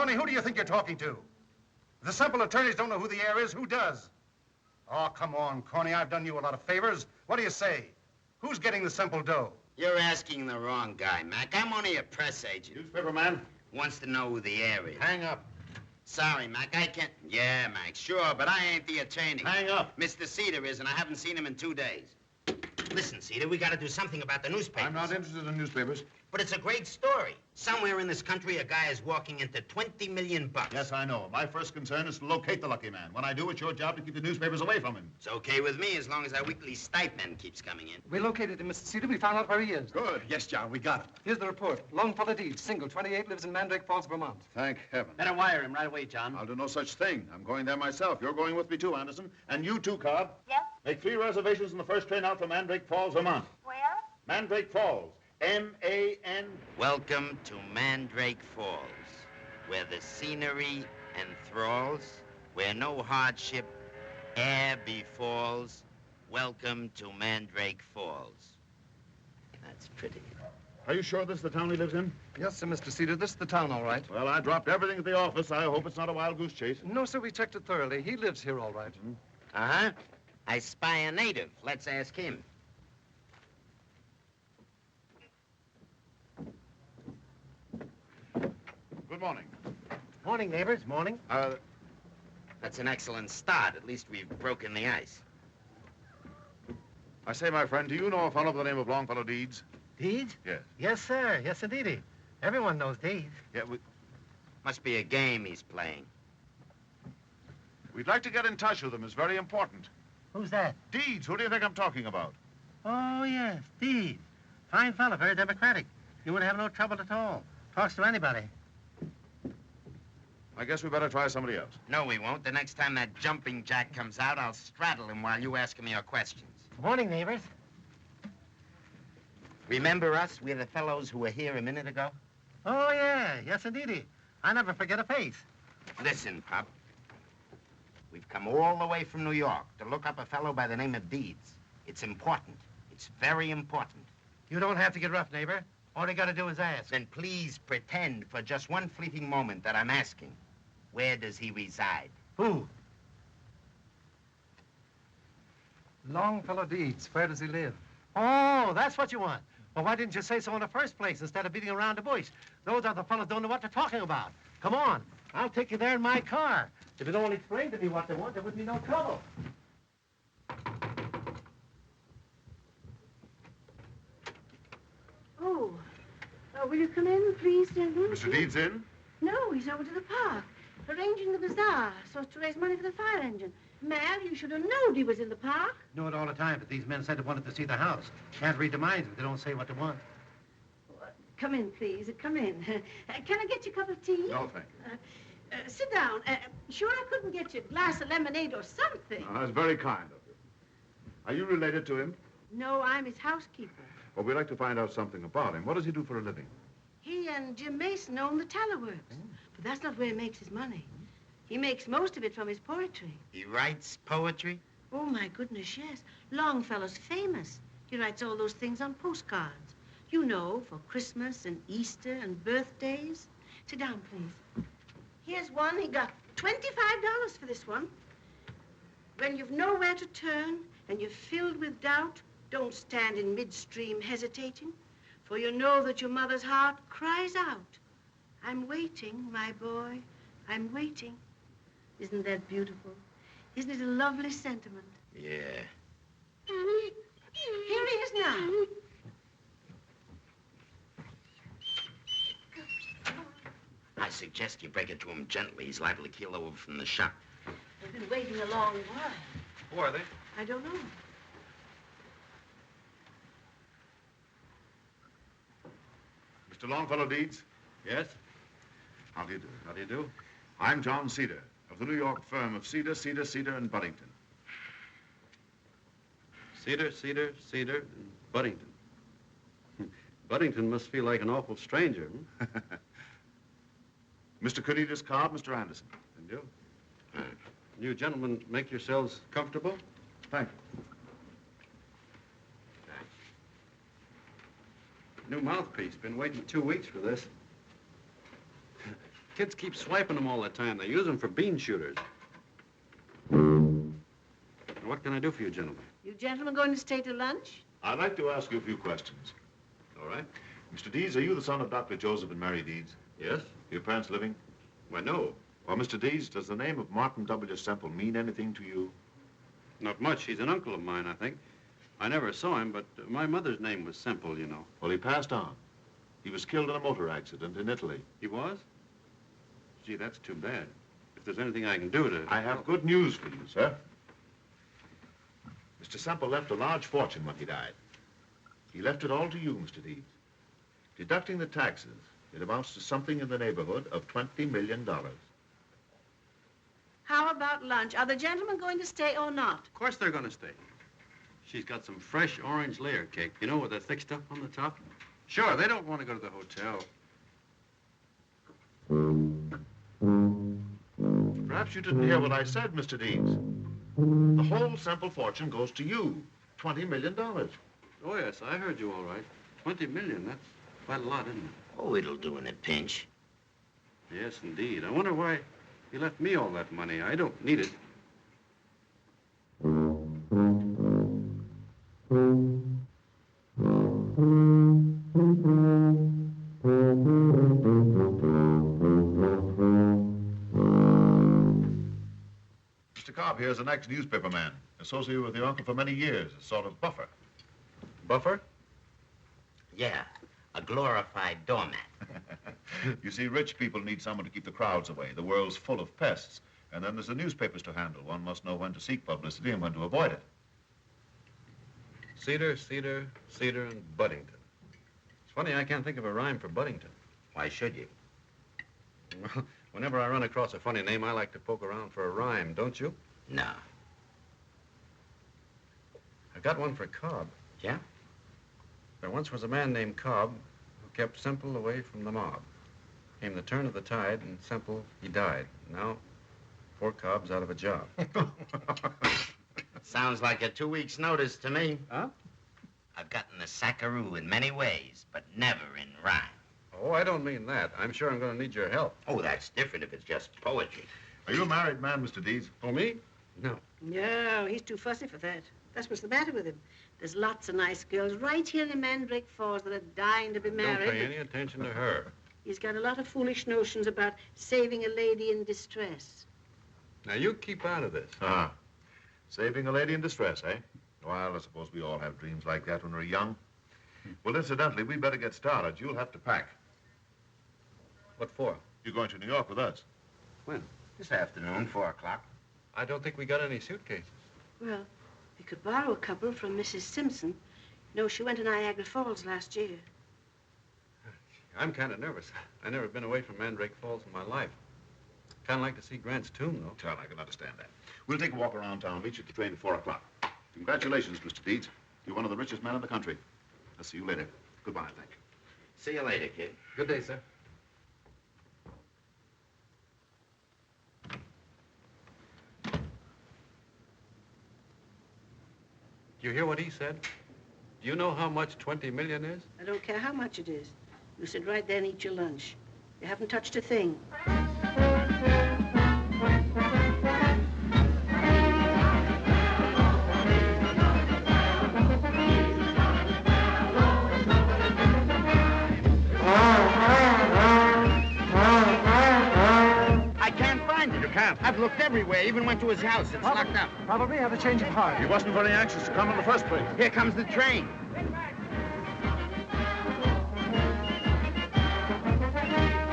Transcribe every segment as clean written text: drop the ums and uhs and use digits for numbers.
Corny, who do you think you're talking to? If the simple attorneys don't know who the heir is, who does? Oh, come on, Corny. I've done you a lot of favors. What do you say? Who's getting the simple dough? You're asking the wrong guy, Mac. I'm only a press agent. Newspaper man? Wants to know who the heir is. Hang up. Sorry, Mac, I can't... Yeah, Mac, sure, but I ain't the attorney. Hang up. Mr. Cedar is, and I haven't seen him in 2 days. Listen, Cedar, we gotta do something about the newspapers. I'm not interested in newspapers. But it's a great story. Somewhere in this country, a guy is walking into 20 million bucks. Yes, I know. My first concern is to locate the lucky man. When I do, it's your job to keep the newspapers away from him. It's okay with me as long as our weekly stipend keeps coming in. We located him, Mr. Cedar. We found out where he is. Good. Yes, John, we got him. Here's the report. Longfellow Deeds, single, 28, lives in Mandrake Falls, Vermont. Thank heaven. Better wire him right away, John. I'll do no such thing. I'm going there myself. You're going with me too, Anderson. And you too, Cobb. Yes? Make 3 reservations in the first train out from Mandrake Falls, Vermont. Where? Mandrake Falls. M-A-N... Welcome to Mandrake Falls, where the scenery enthralls, where no hardship e'er befalls. Welcome to Mandrake Falls. That's pretty. Are you sure this is the town he lives in? Yes, sir, Mr. Cedar. This is the town, all right. Well, I dropped everything at the office. I hope it's not a wild goose chase. No, sir, we checked it thoroughly. He lives here, all right. Uh-huh. I spy a native. Let's ask him. Good morning. Morning, neighbors, morning. That's an excellent start. At least we've broken the ice. I say, my friend, do you know a fellow by the name of Longfellow Deeds? Deeds? Yes. Yes, sir. Yes, indeedy. Everyone knows Deeds. Yeah, Must be a game he's playing. we'd like to get in touch with him. It's very important. Who's that? Deeds, who do you think I'm talking about? Oh, yes, Deeds. Fine fella, very democratic. You wouldn't have no trouble at all. Talks to anybody. I guess we better try somebody else. No, we won't. The next time that jumping jack comes out, I'll straddle him while you ask him your questions. Morning, neighbors. Remember us? We're the fellows who were here a minute ago. Oh, yeah. Yes, indeedy. I never forget a face. Listen, Pop. We've come all the way from New York to look up a fellow by the name of Deeds. It's important. It's very important. You don't have to get rough, neighbor. All you gotta do is ask. Then please pretend for just one fleeting moment that I'm asking. Where does he reside? Who? Longfellow Deeds. Where does he live? Oh, that's what you want. Well, why didn't you say so in the first place instead of beating around the bush? Those other fellows don't know what they're talking about. Come on. I'll take you there in my car. If you'd only explain to me what they want, there wouldn't be no trouble. Oh. Will you come in, please, gentlemen? Mr. Deeds in? No, he's over to the park, arranging the bazaar so as to raise money for the fire engine. Mal, you should have known he was in the park. Know it all the time, but these men said they wanted to see the house. Can't read the minds if they don't say what they want. Come in, please. Come in. Can I get you a cup of tea? No, thank you. Sit down. Sure I couldn't get you a glass of lemonade or something. That's very kind of you. Are you related to him? No, I'm his housekeeper. Well, we'd like to find out something about him. What does he do for a living? He and Jim Mason own the Tallow Works. But that's not where he makes his money. He makes most of it from his poetry. He writes poetry? Oh, my goodness, yes. Longfellow's famous. He writes all those things on postcards. You know, for Christmas and Easter and birthdays. Sit down, please. Here's one. He got $25 for this one. When you've nowhere to turn and you're filled with doubt, don't stand in midstream hesitating, for you know that your mother's heart cries out, I'm waiting, my boy, I'm waiting. Isn't that beautiful? Isn't it a lovely sentiment? Yeah. Here he is now. I suggest you break it to him gently. He's liable to keel over from the shock. They've been waiting a long while. Who are they? I don't know. Mr. Longfellow Deeds? Yes? How do you do? How do you do? I'm John Cedar, of the New York firm of Cedar, and Budington. Cedar, and Budington. Budington must feel like an awful stranger. Mr. Cornelius Cobb, Mr. Anderson. And you? You gentlemen make yourselves comfortable? Thank you. New mouthpiece. Been waiting 2 weeks for this. Kids keep swiping them all the time. They use them for bean shooters. What can I do for you, gentlemen? You gentlemen going to stay to lunch? I'd like to ask you a few questions. All right. Mr. Deeds, are you the son of Dr. Joseph and Mary Deeds? Yes? Your parents living? Why, no. Well, Mr. Deeds, does the name of Martin W. Semple mean anything to you? Not much. He's an uncle of mine, I think. I never saw him, but my mother's name was Semple, you know. Well, he passed on. He was killed in a motor accident in Italy. He was? Gee, that's too bad. If there's anything I can do to... I have good news for you, sir. Mr. Semple left a large fortune when he died. He left it all to you, Mr. Deeds. Deducting the taxes, it amounts to something in the neighborhood of $20 million. How about lunch? Are the gentlemen going to stay or not? Of course they're going to stay. She's got some fresh orange layer cake, you know, with the thick stuff on the top. Sure, they don't want to go to the hotel. Perhaps you didn't hear what I said, Mr. Deeds. The whole Semple fortune goes to you. $20 million. Oh, yes, I heard you all right. 20 million, that's quite a lot, isn't it? Oh, it'll do in a pinch. Yes, indeed. I wonder why he left me all that money. I don't need it. Mr. Corp here is an ex-newspaper man, associated with your uncle for many years, a sort of buffer. Buffer? Yeah, a glorified doormat. You see, rich people need someone to keep the crowds away. The world's full of pests. And then there's the newspapers to handle. One must know when to seek publicity and when to avoid it. Cedar, Cedar, Cedar, and Budington. It's funny, I can't think of a rhyme for Budington. Why should you? Well, whenever I run across a funny name, I like to poke around for a rhyme, don't you? No. I've got one for Cobb. Yeah? There once was a man named Cobb who kept Semple away from the mob. Came the turn of the tide, and Semple, he died. Now, poor Cobb's out of a job. Sounds like a 2 weeks' notice to me. Huh? I've gotten the sackaroo in many ways, but never in rhyme. Oh, I don't mean that. I'm sure I'm going to need your help. Oh, that's different if it's just poetry. Are you a married man, Mr. Deeds? Oh, me? No. No, he's too fussy for that. That's what's the matter with him. There's lots of nice girls right here in Mandrake Falls that are dying to be married. Don't pay any attention to her. He's got a lot of foolish notions about saving a lady in distress. Now, you keep out of this. Ah, saving a lady in distress, eh? Well, I suppose we all have dreams like that when we're young. Well, incidentally, we'd better get started. You'll have to pack. What for? You're going to New York with us. When? This afternoon, 4 o'clock. I don't think we got any suitcases. Well, we could borrow a couple from Mrs. Simpson. You know, she went to Niagara Falls last year. I'm kind of nervous. I've never been away from Mandrake Falls in my life. Kind of like to see Grant's tomb, though. Well, I can understand that. We'll take a walk around town, meet you at the train at 4 o'clock. Congratulations, Mr. Deeds. You're one of the richest men in the country. I'll see you later. Goodbye, thank you. See you later, kid. Good day, sir. Do you hear what he said? Do you know how much 20 million is? I don't care how much it is. You sit right there and eat your lunch. You haven't touched a thing. I can't find it. You can't. I've looked everywhere, even went to his house. It's locked up. Probably have a change of heart. He wasn't very anxious to come in the first place. Here comes the train.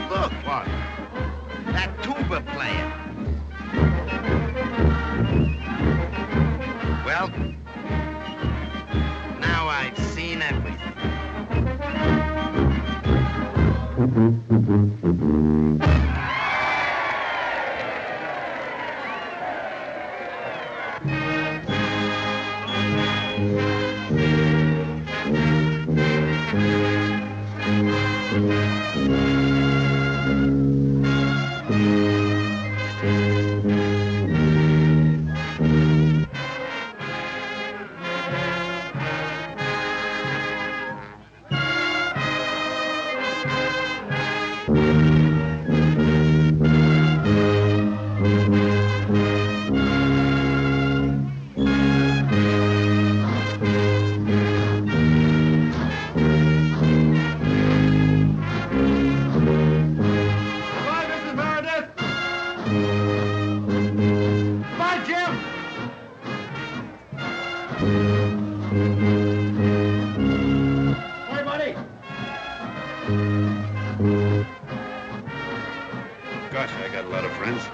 Look, What? that tuba player. Well, now I've seen everything. Hey, buddy. Gosh, I got a lot of friends.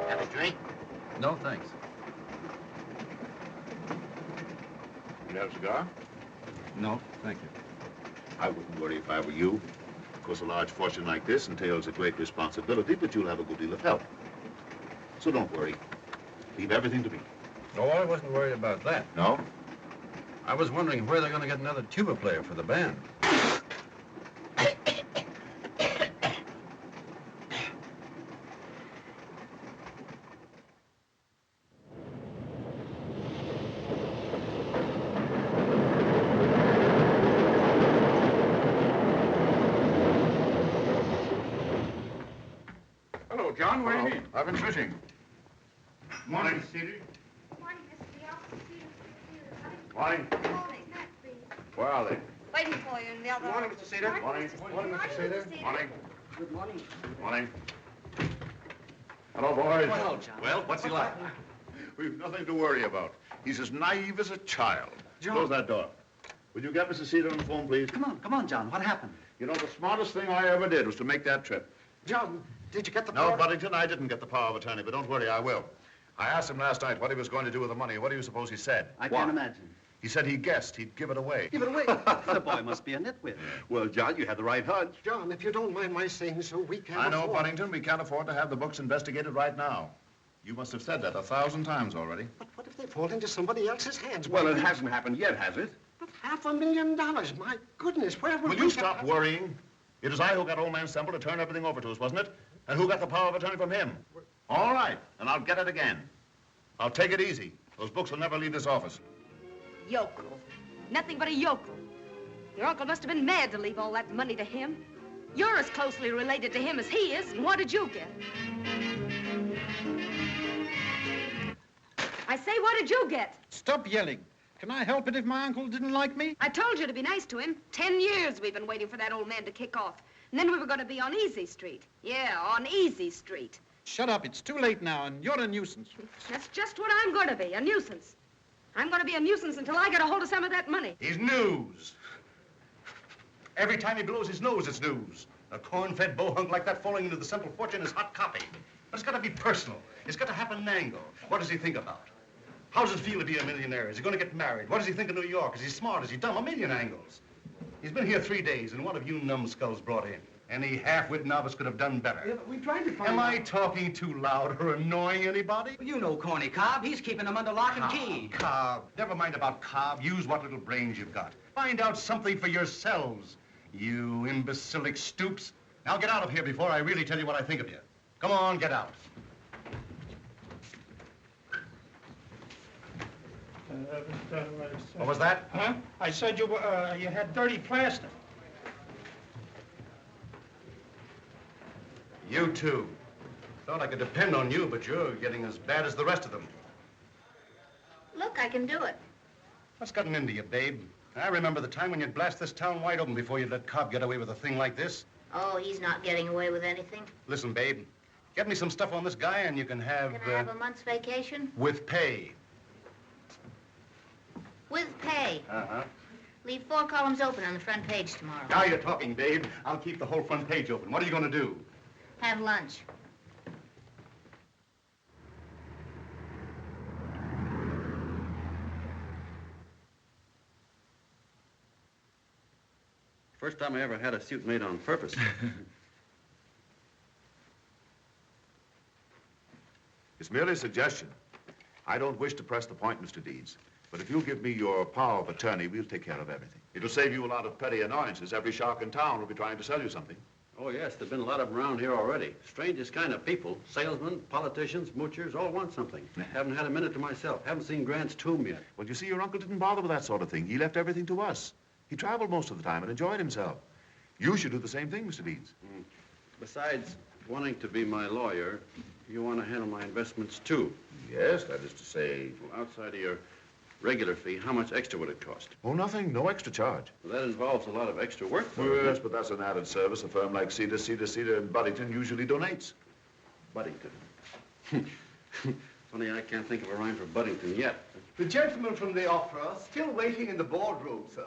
Have a drink? No, thanks. You have a cigar? No, thank you. I wouldn't worry if I were you. Of course, a large fortune like this entails a great responsibility, but you'll have a good deal of help. So don't worry. Leave everything to me. No, I wasn't worried about that. No? I was wondering where they're going to get another tuba player for the band. Hello, John. Where have you been? I've been fishing. Morning. Morning, Mr. The office is Morning. Morning, Matt, please. Where are they? Waiting for you in the other Morning, office. Mr. Cedar. Morning. Morning, Mr. Cedar. Morning. Good morning. Morning. Hello, boys. Well, John. Well, what's he like? We've nothing to worry about. He's as naive as a child. John. Close that door. Will you get Mr. Cedar on the phone, please? Come on, John. What happened? You know, the smartest thing I ever did was to make that trip. John, did you get the No, power? Budington, I didn't get the power of attorney, but don't worry, I will. I asked him last night what he was going to do with the money. What do you suppose he said? I can't imagine. He said he guessed he'd give it away. Give it away. The boy must be a nitwit. Well, John, you had the right hunch. John, if you don't mind my saying so, we can't I know, afford- Budington, we can't afford to have the books investigated right now. You must have said that 1,000 times already. But what if they fall into somebody else's hands? Well, it hasn't happened yet, has it? But $500,000, my goodness, where would Will we you get stop that? worrying? It was I who got old man Semple to turn everything over to us, wasn't it? And who got the power of attorney from him? All right, and I'll get it again. I'll take it easy. Those books will never leave this office. Yokel. Nothing but a yokel. Your uncle must have been mad to leave all that money to him. You're as closely related to him as he is, and what did you get? I say, what did you get? Stop yelling. Can I help it if my uncle didn't like me? I told you to be nice to him. 10 years we've been waiting for that old man to kick off. And then we were going to be on Easy Street. Yeah, on Easy Street. Shut up. It's too late now, and you're a nuisance. That's just what I'm going to be, a nuisance. I'm going to be a nuisance until I get a hold of some of that money. He's news. Every time he blows his nose, it's news. A corn-fed bohunk like that falling into the Simple Fortune is hot copy. But it's got to be personal. It's got to happen in an angle. What does he think about? How does it feel to be a millionaire? Is he going to get married? What does he think of New York? Is he smart? Is he dumb? A million angles. He's been here 3 days, and one of you numbskulls brought in. Any half-wit novice could have done better. Yeah, but we tried to find Am out. I talking too loud or annoying anybody? You know Corny Cobb. He's keeping them under lock and key. Cobb. Never mind about Cobb. Use what little brains you've got. Find out something for yourselves, you imbecilic stoops. Now get out of here before I really tell you what I think of you. Come on, get out. What was that? Huh? I said you had dirty plaster. You too. Thought I could depend on you, but you're getting as bad as the rest of them. Look, I can do it. What's gotten into you, babe? I remember the time when you'd blast this town wide open before you'd let Cobb get away with a thing like this. Oh, he's not getting away with anything. Listen, babe, get me some stuff on this guy and you can have... Can I have a month's vacation? with pay. With pay. Uh-huh. Leave 4 columns open on the front page tomorrow. Now you're talking, babe. I'll keep the whole front page open. What are you going to do? Have lunch. First time I ever had a suit made on purpose. It's merely a suggestion. I don't wish to press the point, Mr. Deeds. But if you'll give me your power of attorney, we'll take care of everything. It'll save you a lot of petty annoyances. Every shark in town will be trying to sell you something. Oh, yes, there've been a lot of them around here already. Strangest kind of people. Salesmen, politicians, moochers, all want something. Haven't had a minute to myself. Haven't seen Grant's tomb yet. Well, you see, your uncle didn't bother with that sort of thing. He left everything to us. He traveled most of the time and enjoyed himself. You should do the same thing, Mr. Deeds. Besides wanting to be my lawyer, you want to handle my investments, too. Yes, that is to say... Well, outside of your regular fee, how much extra would it cost? Oh, nothing. No extra charge. Well, that involves a lot of extra work for Yes, but that's an added service a firm like Cedar in Budington usually donates. Budington. Funny, I can't think of a rhyme for Budington yet. The gentlemen from the opera are still waiting in the boardroom, sir.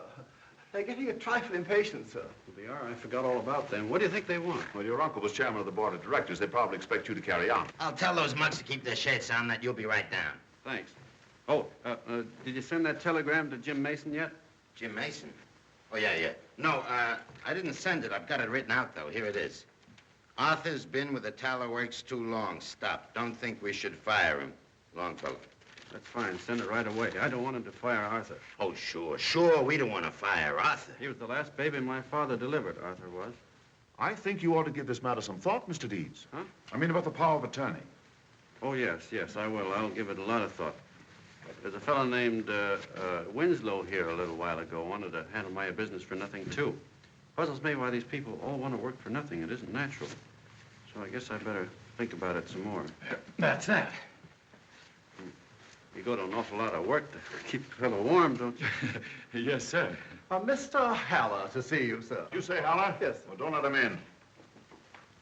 They're getting a trifle impatient, sir. Well, they are. I forgot all about them. What do you think they want? Well, your uncle was chairman of the board of directors. They probably expect you to carry on. I'll tell those mugs to keep their shirts on, that you'll be right down. Thanks. Oh, did you send that telegram to Jim Mason yet? Jim Mason? Oh, yeah. No, I didn't send it. I've got it written out, though. Here it is. Arthur's been with the Tower Works too long. Stop. Don't think we should fire him. Longfellow. That's fine. Send it right away. I don't want him to fire Arthur. Oh, sure. We don't want to fire Arthur. He was the last baby my father delivered, Arthur was. I think you ought to give this matter some thought, Mr. Deeds. Huh? I mean about the power of attorney. Oh, yes, I will. I'll give it a lot of thought. There's a fellow named Winslow here a little while ago wanted to handle my business for nothing, too. Puzzles me why these people all want to work for nothing. It isn't natural. So I guess I better think about it some more. That's that. You go to an awful lot of work to keep a fellow warm, don't you? Yes, sir. Mr. Haller to see you, sir. You say Haller? Yes. Well, don't let him in.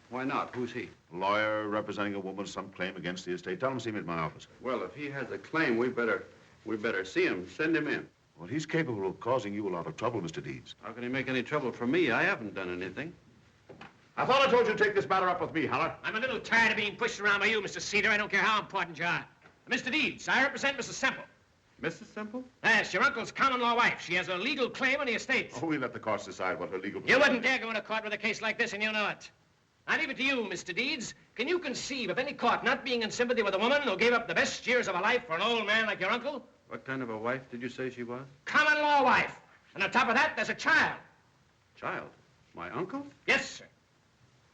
Why not? Who's he? Lawyer representing a woman, some claim against the estate. Tell him to see me at my office. Well, if he has a claim, we better see him. Send him in. Well, he's capable of causing you a lot of trouble, Mr. Deeds. How can he make any trouble for me? I haven't done anything. I thought I told you to take this matter up with me, Haller. I'm a little tired of being pushed around by you, Mr. Cedar. I don't care how important you are. Mr. Deeds, I represent Mrs. Semple. Mrs. Semple? Yes, your uncle's common-law wife. She has a legal claim on the estate. Oh, we let the courts decide what her legal... You wouldn't dare go into court with a case like this, and you know it. I leave it to you, Mr. Deeds. Can you conceive of any court not being in sympathy with a woman who gave up the best years of her life for an old man like your uncle? What kind of a wife did you say she was? Common-law wife. And on top of that, there's a child. Child? My uncle? Yes, sir.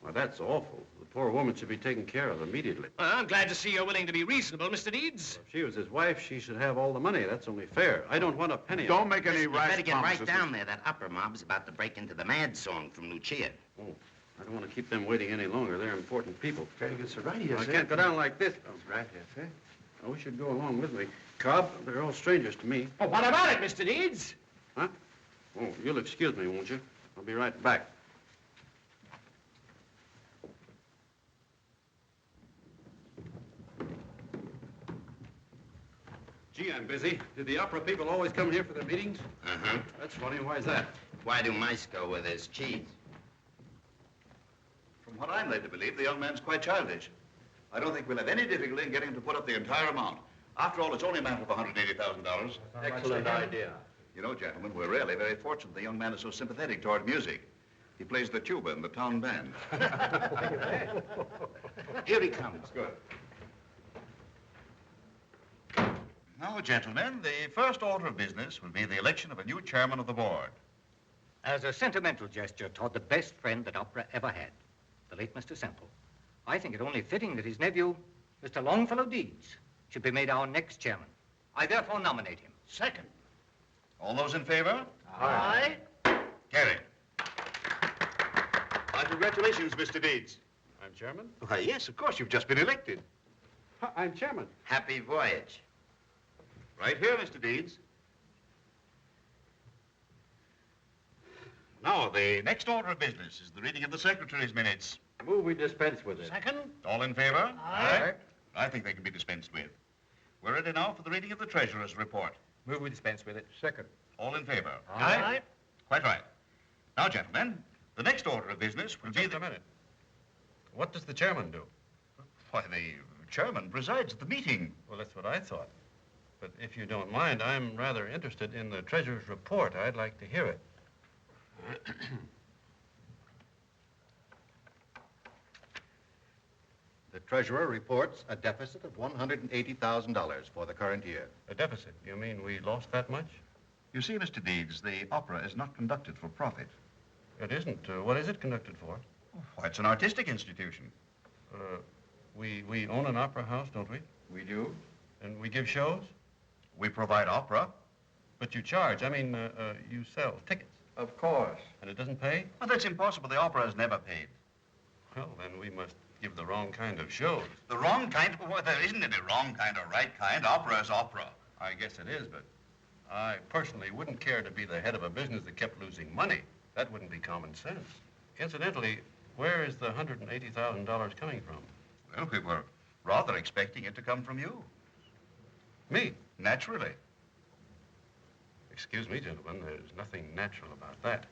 Well, that's awful. The poor woman should be taken care of immediately. Well, I'm glad to see you're willing to be reasonable, Mr. Deeds. If she was his wife, she should have all the money. That's only fair. I don't want a penny. Don't make any rash You better get promises. right down there. That opera mob's about to break into the Mad Song from Lucia. Oh, I don't want to keep them waiting any longer. They're important people. Very good, sir. Right here, I sir. can't go down like this. Right here, sir. I wish you'd go along with me. Cobb, they're all strangers to me. Oh, what about it, Mr. Deeds? Huh? Oh, you'll excuse me, won't you? I'll be right back. Gee, I'm busy. Did the opera people always come here for their meetings? Uh-huh. That's funny. Why is that? Why do mice go where there's cheese? From what I'm led to believe, the young man's quite childish. I don't think we'll have any difficulty in getting him to put up the entire amount. After all, it's only a matter of $180,000. Excellent idea. You know, gentlemen, we're really very fortunate the young man is so sympathetic toward music. He plays the tuba in the town band. Here he comes. Good. Now, gentlemen, the first order of business will be the election of a new chairman of the board. As a sentimental gesture toward the best friend that opera ever had, the late Mr. Semple, I think it only fitting that his nephew, Mr. Longfellow Deeds, should be made our next chairman. I therefore nominate him. Second. All those in favor? Aye. Carried. Congratulations, Mr. Deeds. I'm chairman? Why, yes, of course. You've just been elected. I'm chairman. Happy voyage. Right here, Mr. Deeds. Now, the next order of business is the reading of the secretary's minutes. Move we dispense with it. Second. All in favor? Aye. I think they can be dispensed with. We're ready now for the reading of the treasurer's report. Move we dispense with it. Second. All in favor? Aye. Quite right. Now, gentlemen, the next order of business will be Just a minute. What does the chairman do? Why, the chairman presides at the meeting. Well, that's what I thought. But if you don't mind, I'm rather interested in the treasurer's report. I'd like to hear it. The treasurer reports a deficit of $180,000 for the current year. A deficit? You mean we lost that much? You see, Mr. Deeds, the opera is not conducted for profit. It isn't. What is it conducted for? Why, it's an artistic institution. We own an opera house, don't we? We do. And we give shows? We provide opera. But you charge. I mean, you sell tickets. Of course. And it doesn't pay? Well, that's impossible. The opera has never paid. Well, then we must give the wrong kind of shows. The wrong kind? Well, there isn't any wrong kind or right kind. Opera is opera. I guess it is, but I personally wouldn't care to be the head of a business that kept losing money. That wouldn't be common sense. Incidentally, where is the $180,000 coming from? Well, we were rather expecting it to come from you. Me? Naturally. Excuse me, gentlemen, there's nothing natural about that.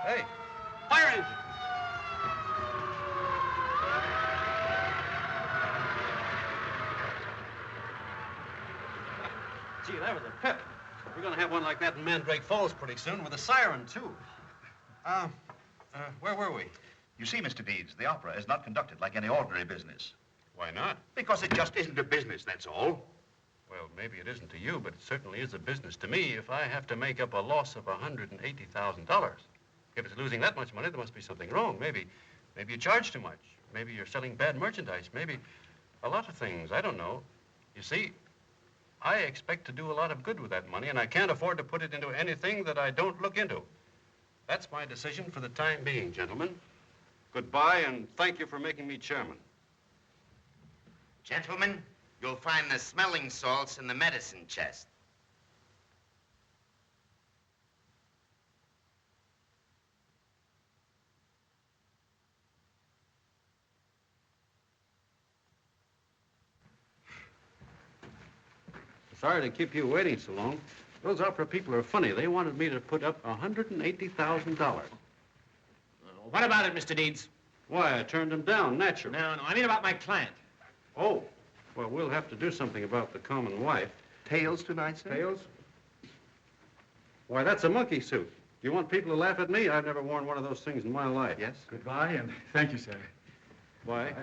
Hey, fire engine! Gee, that was a pip. We're going to have one like that in Mandrake Falls pretty soon with a siren, too. Where were we? You see, Mr. Deeds, the opera is not conducted like any ordinary business. Why not? Because it just isn't a business, that's all. Well, maybe it isn't to you, but it certainly is a business to me if I have to make up a loss of $180,000. If it's losing that much money, there must be something wrong. Maybe you charge too much. Maybe you're selling bad merchandise. Maybe a lot of things. I don't know. You see, I expect to do a lot of good with that money, and I can't afford to put it into anything that I don't look into. That's my decision for the time being, gentlemen. Goodbye, and thank you for making me chairman. Gentlemen, you'll find the smelling salts in the medicine chest. Sorry to keep you waiting so long. Those opera people are funny. They wanted me to put up $180,000. What about it, Mr. Deeds? Why, I turned them down, naturally. No, I mean about my client. Oh, well, we'll have to do something about the common wife. Tails tonight, sir? Tails? Why, that's a monkey suit. Do you want people to laugh at me? I've never worn one of those things in my life. Yes. Goodbye, and thank you, sir. Why?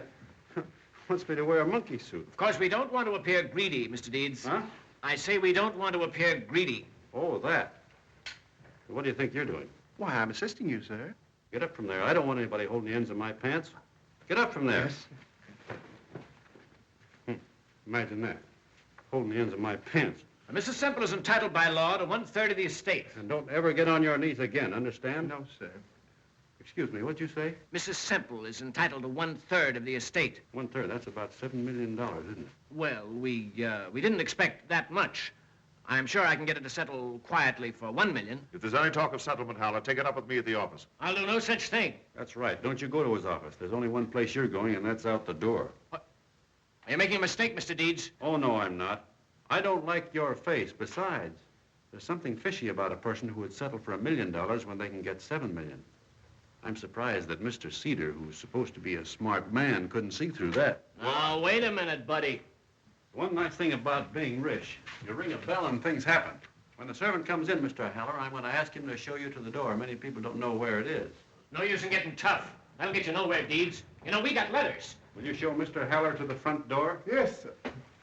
Wants me to wear a monkey suit. Of course, we don't want to appear greedy, Mr. Deeds. Huh? I say we don't want to appear greedy. Oh, that. What do you think you're doing? Why, I'm assisting you, sir. Get up from there. I don't want anybody holding the ends of my pants. Get up from there. Yes. Imagine that. Holding the ends of my pants. Mrs. Semple is entitled by law to 1/3 of the estate. And don't ever get on your knees again, understand? No, sir. Excuse me, what'd you say? Mrs. Semple is entitled to 1/3 of the estate. 1/3, that's about $7 million, isn't it? Well, we didn't expect that much. I'm sure I can get it to settle quietly for $1 million. If there's any talk of settlement, Howler, take it up with me at the office. I'll do no such thing. That's right. Don't you go to his office. There's only one place you're going, and that's out the door. What? Are you making a mistake, Mr. Deeds? Oh, no, I'm not. I don't like your face. Besides, there's something fishy about a person who would settle for $1 million when they can get $7 million. I'm surprised that Mr. Cedar, who's supposed to be a smart man, couldn't see through that. Oh, wait a minute, buddy. One nice thing about being rich, you ring a bell and things happen. When the servant comes in, Mr. Haller, I'm going to ask him to show you to the door. Many people don't know where it is. No use in getting tough. That'll get you nowhere, Deeds. You know, we got letters. Will you show Mr. Haller to the front door? Yes, sir.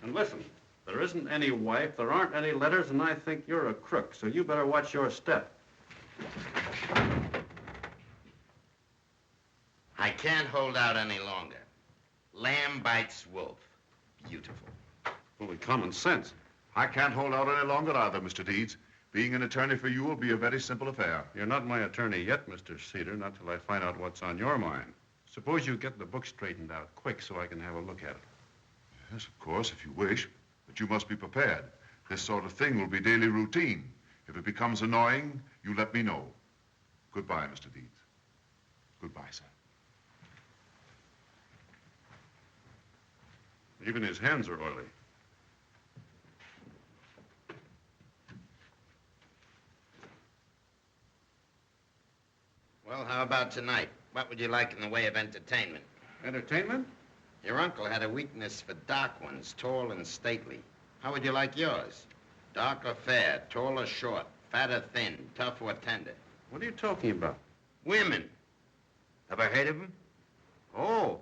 And listen, there isn't any wife, there aren't any letters, and I think you're a crook, so you better watch your step. I can't hold out any longer. Lamb bites wolf. Beautiful. Only common sense. I can't hold out any longer either, Mr. Deeds. Being an attorney for you will be a very simple affair. You're not my attorney yet, Mr. Cedar, not till I find out what's on your mind. Suppose you get the book straightened out quick so I can have a look at it. Yes, of course, if you wish. But you must be prepared. This sort of thing will be daily routine. If it becomes annoying, you let me know. Goodbye, Mr. Deeds. Goodbye, sir. Even his hands are oily. Well, how about tonight? What would you like in the way of entertainment? Entertainment? Your uncle had a weakness for dark ones, tall and stately. How would you like yours? Dark or fair, tall or short, fat or thin, tough or tender? What are you talking about? Women. Ever heard of them? Oh.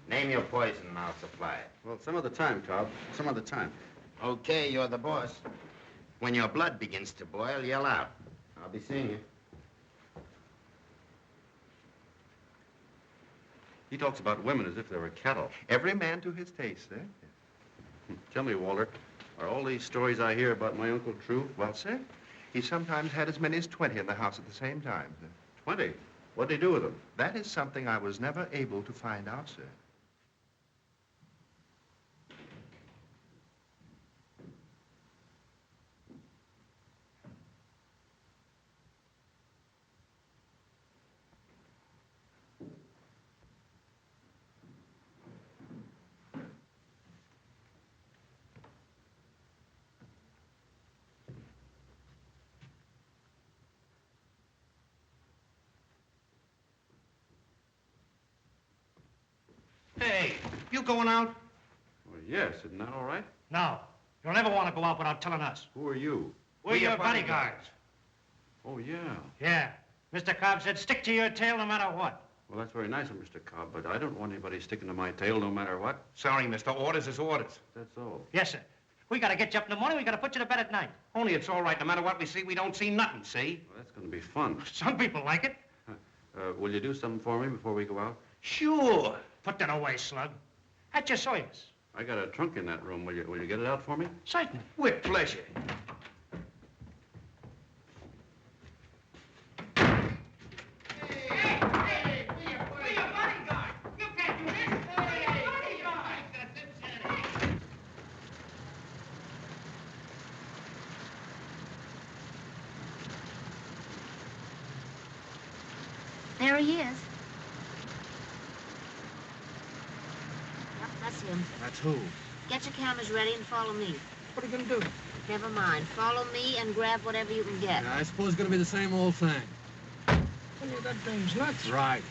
Name your poison and I'll supply it. Well, some other time, Cobb. Some other time. Okay, you're the boss. When your blood begins to boil, yell out. I'll be seeing you. He talks about women as if they were cattle. Every man to his taste, sir. Tell me, Walter, are all these stories I hear about my uncle true? Well, sir, he sometimes had as many as 20 in the house at the same time, sir. 20? What'd he do with them? That is something I was never able to find out, sir. Hey, you going out? Well, yes. Isn't that all right? No. You'll never want to go out without telling us. Who are you? We're your bodyguards. Oh, yeah. Yeah. Mr. Cobb said stick to your tail no matter what. Well, that's very nice of Mr. Cobb, but I don't want anybody sticking to my tail no matter what. Sorry, mister. Orders is orders. That's all. Yes, sir. We gotta get you up in the morning. We gotta put you to bed at night. Only it's all right. No matter what we see, we don't see nothing, see? Well, that's going to be fun. Some people like it. Will you do something for me before we go out? Sure. Put that away, Slug. At your service. I got a trunk in that room. Will you get it out for me? Certainly. With pleasure. There he is. Yep, that's him. That's who? Get your cameras ready and follow me. What are you gonna do? Never mind. Follow me and grab whatever you can get. Yeah, I suppose it's gonna be the same old thing. Well, yeah, that dame's nuts. Right.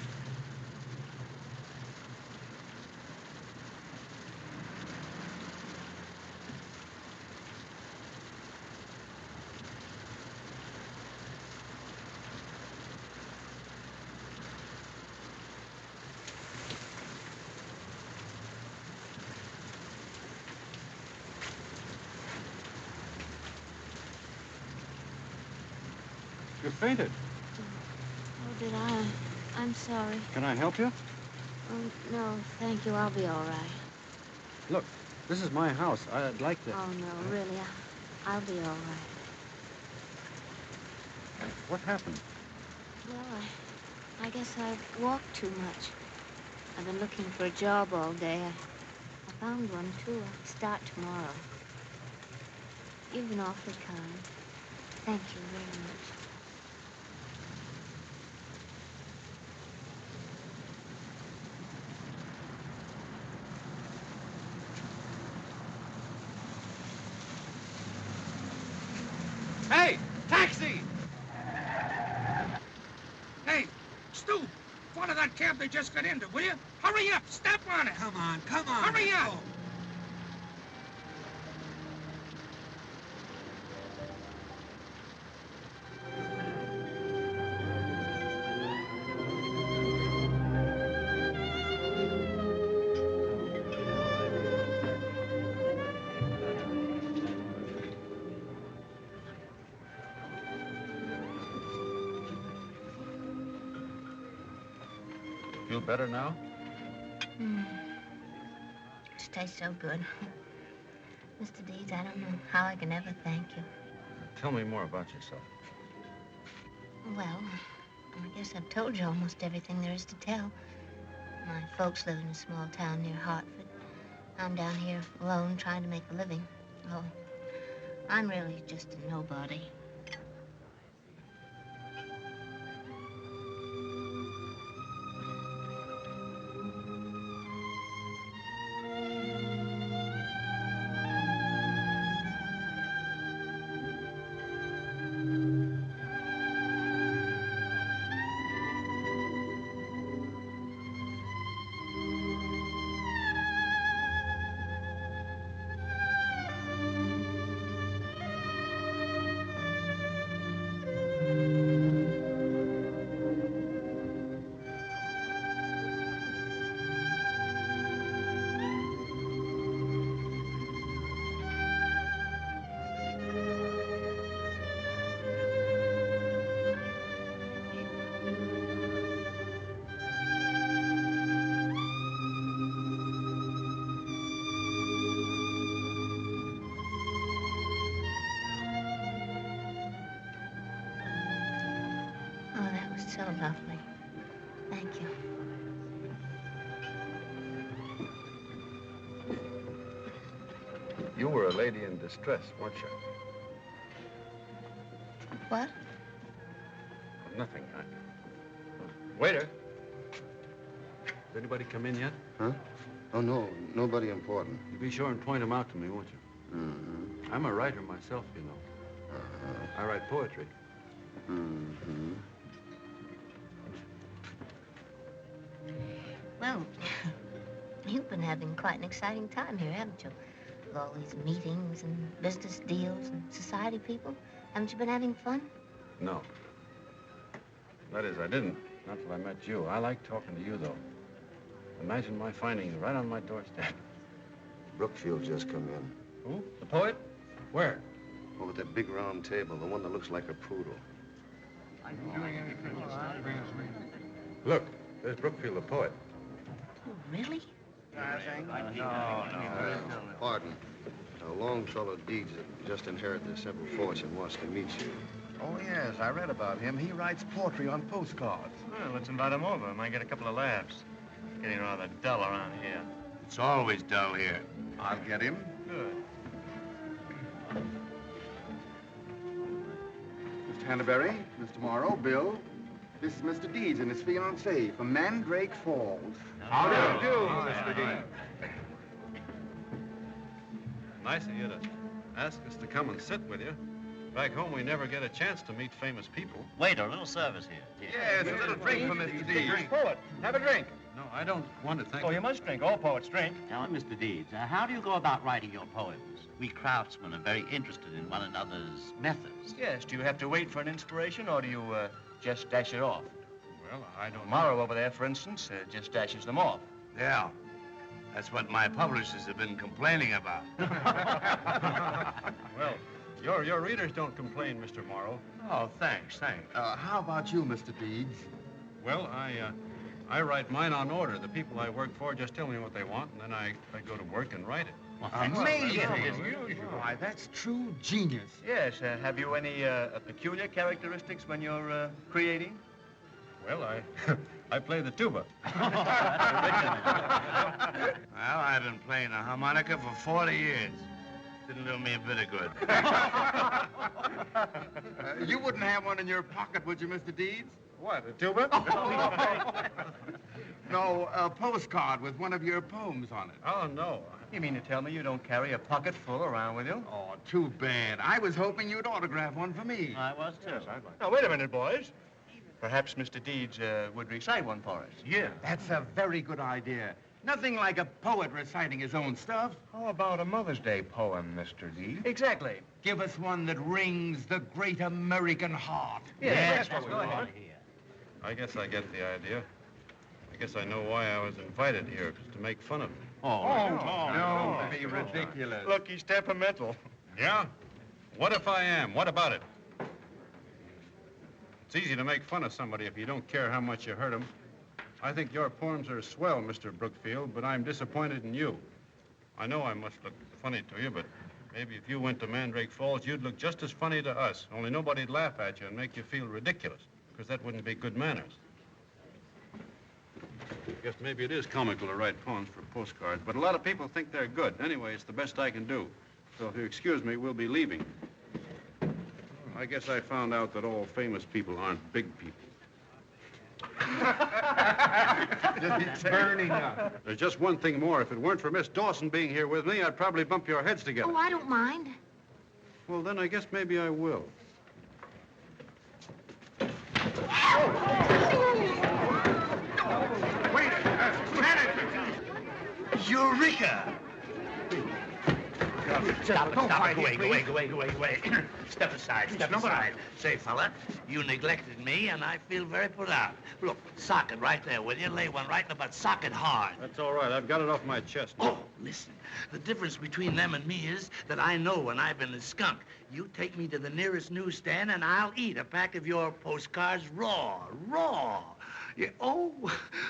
You fainted. Oh, did I? I'm sorry. Can I help you? Oh, no, thank you. I'll be all right. Look, this is my house. I'd like to... Oh, no, really. I'll be all right. What happened? Well, I guess I've walked too much. I've been looking for a job all day. I found one, too. I'll start tomorrow. You've been awfully kind. Thank you very much. Hey, taxi! Hey, Stu, follow that cab they just got into, will you? Hurry up, step on it. Come on, come on. Hurry up. Go. Feel better now? It tastes so good. Mr. Deeds, I don't know how I can ever thank you. Tell me more about yourself. Well, I guess I've told you almost everything there is to tell. My folks live in a small town near Hartford. I'm down here alone trying to make a living. Oh, I'm really just a nobody. So lovely. Thank you. You were a lady in distress, weren't you? What? Nothing. Waiter. Has anybody come in yet? Huh? Oh, no. Nobody important. You be sure and point them out to me, won't you? Mm-hmm. I'm a writer myself, you know. I write poetry. Mm-hmm. Well, You've been having quite an exciting time here, haven't you? With all these meetings and business deals and society people. Haven't you been having fun? No. That is, I didn't. Not till I met you. I like talking to you, though. Imagine my finding you right on my doorstep. Brookfield just come in. Who? The poet? Where? Over at that big round table, the one that looks like a poodle. Look, there's Brookfield, the poet. Oh, really? Pardon. Longfellow Deeds that just inherited the simple fortune wants to meet you. Oh, yes, I read about him. He writes poetry on postcards. Well, let's invite him over. Might get a couple of laughs. It's getting rather dull around here. It's always dull here. I'll get him. Good. Mr. Hannaberry, Mr. Morrow, Bill. This is Mr. Deeds and his fiancée from Mandrake Falls. How do you do, Mr. Deeds? Nice of you to ask us to come and sit with you. Back home, we never get a chance to meet famous people. Waiter, a little service here. Yes, a little drink for Mr. Deeds. Poet, have a drink. No, I don't want to thank Oh, you must drink. All poets drink. Now, Mr. Deeds, how do you go about writing your poems? We craftsmen are very interested in one another's methods. Yes, do you have to wait for an inspiration, or do you just dash it off? Well, I don't know. Morrow over there, for instance, just dashes them off. Yeah. That's what my publishers have been complaining about. Well, your readers don't complain, Mr. Morrow. Oh, thanks. How about you, Mr. Deeds? Well, I write mine on order. The people I work for just tell me what they want, and then I go to work and write it. Amazing. Why, that's true genius. Yes, have you any peculiar characteristics when you're creating? Well, I play the tuba. Well, I've been playing the harmonica for 40 years. Didn't do me a bit of good. You wouldn't have one in your pocket, would you, Mr. Deeds? What, a tuba? No, a postcard with one of your poems on it. Oh, no. You mean to tell me you don't carry a pocket full around with you? Oh, too bad. I was hoping you'd autograph one for me. I was, too. Yes, I'd like. Now, wait a minute, boys. Perhaps Mr. Deeds would recite one for us. Yeah. That's a very good idea. Nothing like a poet reciting his own stuff. How about a Mother's Day poem, Mr. Deeds? Exactly. Give us one that rings the great American heart. Yes, that's what we want. I guess I get the idea. I guess I know why I was invited here, just to make fun of him. No, be ridiculous. Look, he's temperamental. Yeah? What if I am? What about it? It's easy to make fun of somebody if you don't care how much you hurt them. I think your poems are swell, Mr. Brookfield, but I'm disappointed in you. I know I must look funny to you, but maybe if you went to Mandrake Falls, you'd look just as funny to us, only nobody'd laugh at you and make you feel ridiculous, because that wouldn't be good manners. I guess maybe it is comical to write poems for postcards, but a lot of people think they're good. Anyway, it's the best I can do. So if you excuse me, we'll be leaving. I guess I found out that all famous people aren't big people. Just burning up. There's just one thing more. If it weren't for Miss Dawson being here with me, I'd probably bump your heads together. Oh, I don't mind. Well, then I guess maybe I will. Wait! Eureka! Stop it. Go away. Step aside. Say, fella, you neglected me, and I feel very put out. Look, sock it right there, will you? Lay one right in the butt. Sock it hard. That's all right. I've got it off my chest. Oh, listen. The difference between them and me is that I know when I've been a skunk. You take me to the nearest newsstand, and I'll eat a pack of your postcards raw. Yeah, oh,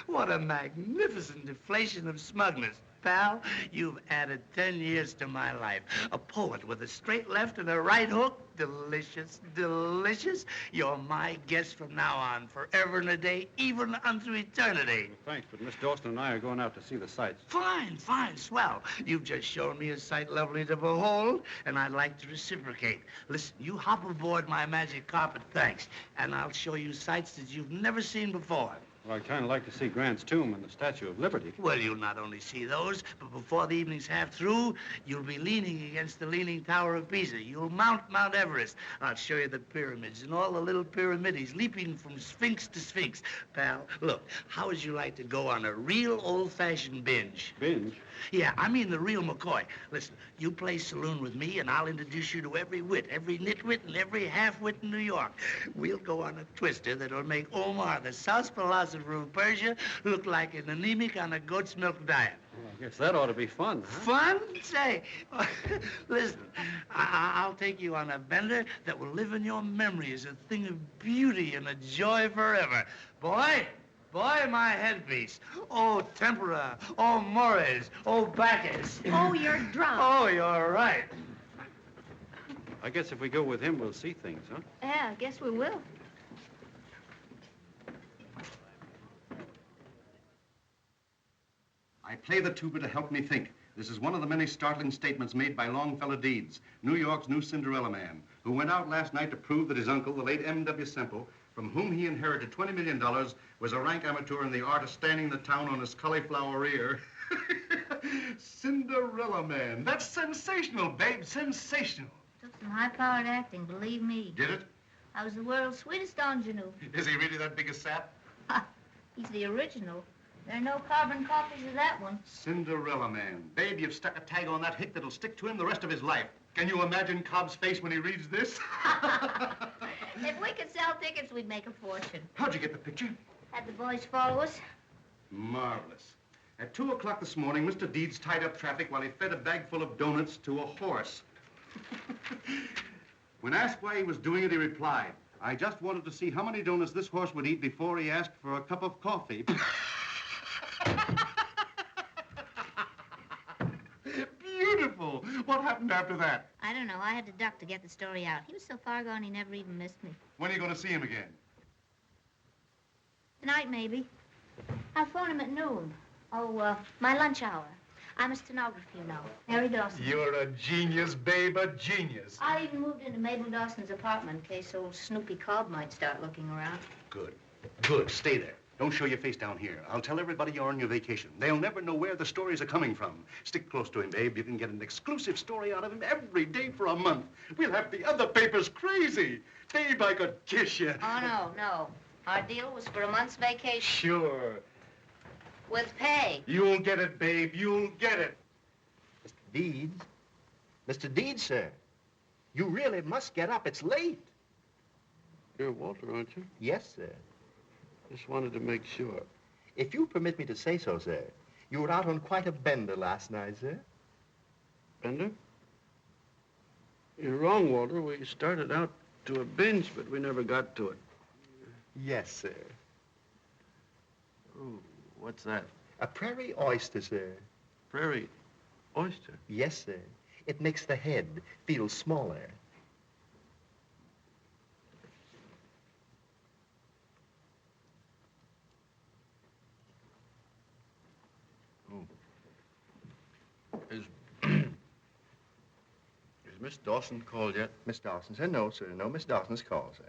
what a magnificent deflation of smugness. Pal, you've added 10 years to my life. A poet with a straight left and a right hook. Delicious, delicious. You're my guest from now on, forever and a day, even unto eternity. Well, thanks, but Miss Dawson and I are going out to see the sights. Fine, swell. You've just shown me a sight lovely to behold, and I'd like to reciprocate. Listen, you hop aboard my magic carpet, thanks, and I'll show you sights that you've never seen before. Well, I'd kind of like to see Grant's tomb and the Statue of Liberty. Well, you'll not only see those, but before the evening's half through, you'll be leaning against the Leaning Tower of Pisa. You'll mount Mount Everest. I'll show you the pyramids and all the little pyramides leaping from sphinx to sphinx. Pal, look, how would you like to go on a real old-fashioned binge? Binge? Yeah, I mean the real McCoy. Listen, you play saloon with me, and I'll introduce you to every wit, every nitwit, and every half-wit in New York. We'll go on a twister that'll make Omar, the South philosopher of Persia, look like an anemic on a goat's milk diet. Well, I guess that ought to be fun, huh? Fun? Say, listen, I'll take you on a bender that will live in your memory as a thing of beauty and a joy forever. Boy, my headpiece. Oh, tempera. Oh, mores. Oh, Bacchus. Oh, you're drunk. Oh, you're right. I guess if we go with him, we'll see things, huh? Yeah, I guess we will. I play the tuba to help me think. This is one of the many startling statements made by Longfellow Deeds, New York's new Cinderella man, who went out last night to prove that his uncle, the late M.W. Semple, from whom he inherited $20 million, was a rank amateur in the art of standing the town on his cauliflower ear. Cinderella man. That's sensational, babe, sensational. Took some high-powered acting, believe me. Did it? I was the world's sweetest ingenue. Is he really that big a sap? He's the original. There are no carbon copies of that one. Cinderella man. Babe, you've stuck a tag on that hick that'll stick to him the rest of his life. Can you imagine Cobb's face when he reads this? If we could sell tickets, we'd make a fortune. How'd you get the picture? Had the boys follow us. Marvelous. At 2 o'clock this morning, Mr. Deeds tied up traffic while he fed a bag full of donuts to a horse. When asked why he was doing it, he replied, "I just wanted to see how many donuts this horse would eat before he asked for a cup of coffee." Beautiful. What happened after that? I don't know. I had to duck to get the story out. He was so far gone, he never even missed me. When are you going to see him again? Tonight, maybe. I'll phone him at noon. Oh, my lunch hour. I'm a stenographer, you know. Harry Dawson. You're a genius, babe, a genius. I even moved into Mabel Dawson's apartment in case old Snoopy Cobb might start looking around. Good. Good. Stay there. Don't show your face down here. I'll tell everybody you're on your vacation. They'll never know where the stories are coming from. Stick close to him, babe. You can get an exclusive story out of him every day for a month. We'll have the other papers crazy. Babe, I could kiss you. Oh, no. Our deal was for a month's vacation. Sure. With pay. You'll get it, babe. You'll get it. Mr. Deeds? Mr. Deeds, sir. You really must get up. It's late. You're Walter, aren't you? Yes, sir. Just wanted to make sure. If you permit me to say so, sir, you were out on quite a bender last night, sir. Bender? You're wrong, Walter. We started out to a binge, but we never got to it. Yes, sir. Oh, what's that? A prairie oyster, sir. Prairie oyster? Yes, sir. It makes the head feel smaller. Is Miss Dawson called yet? Miss Dawson, sir? No, sir. No, Miss Dawson's called, sir.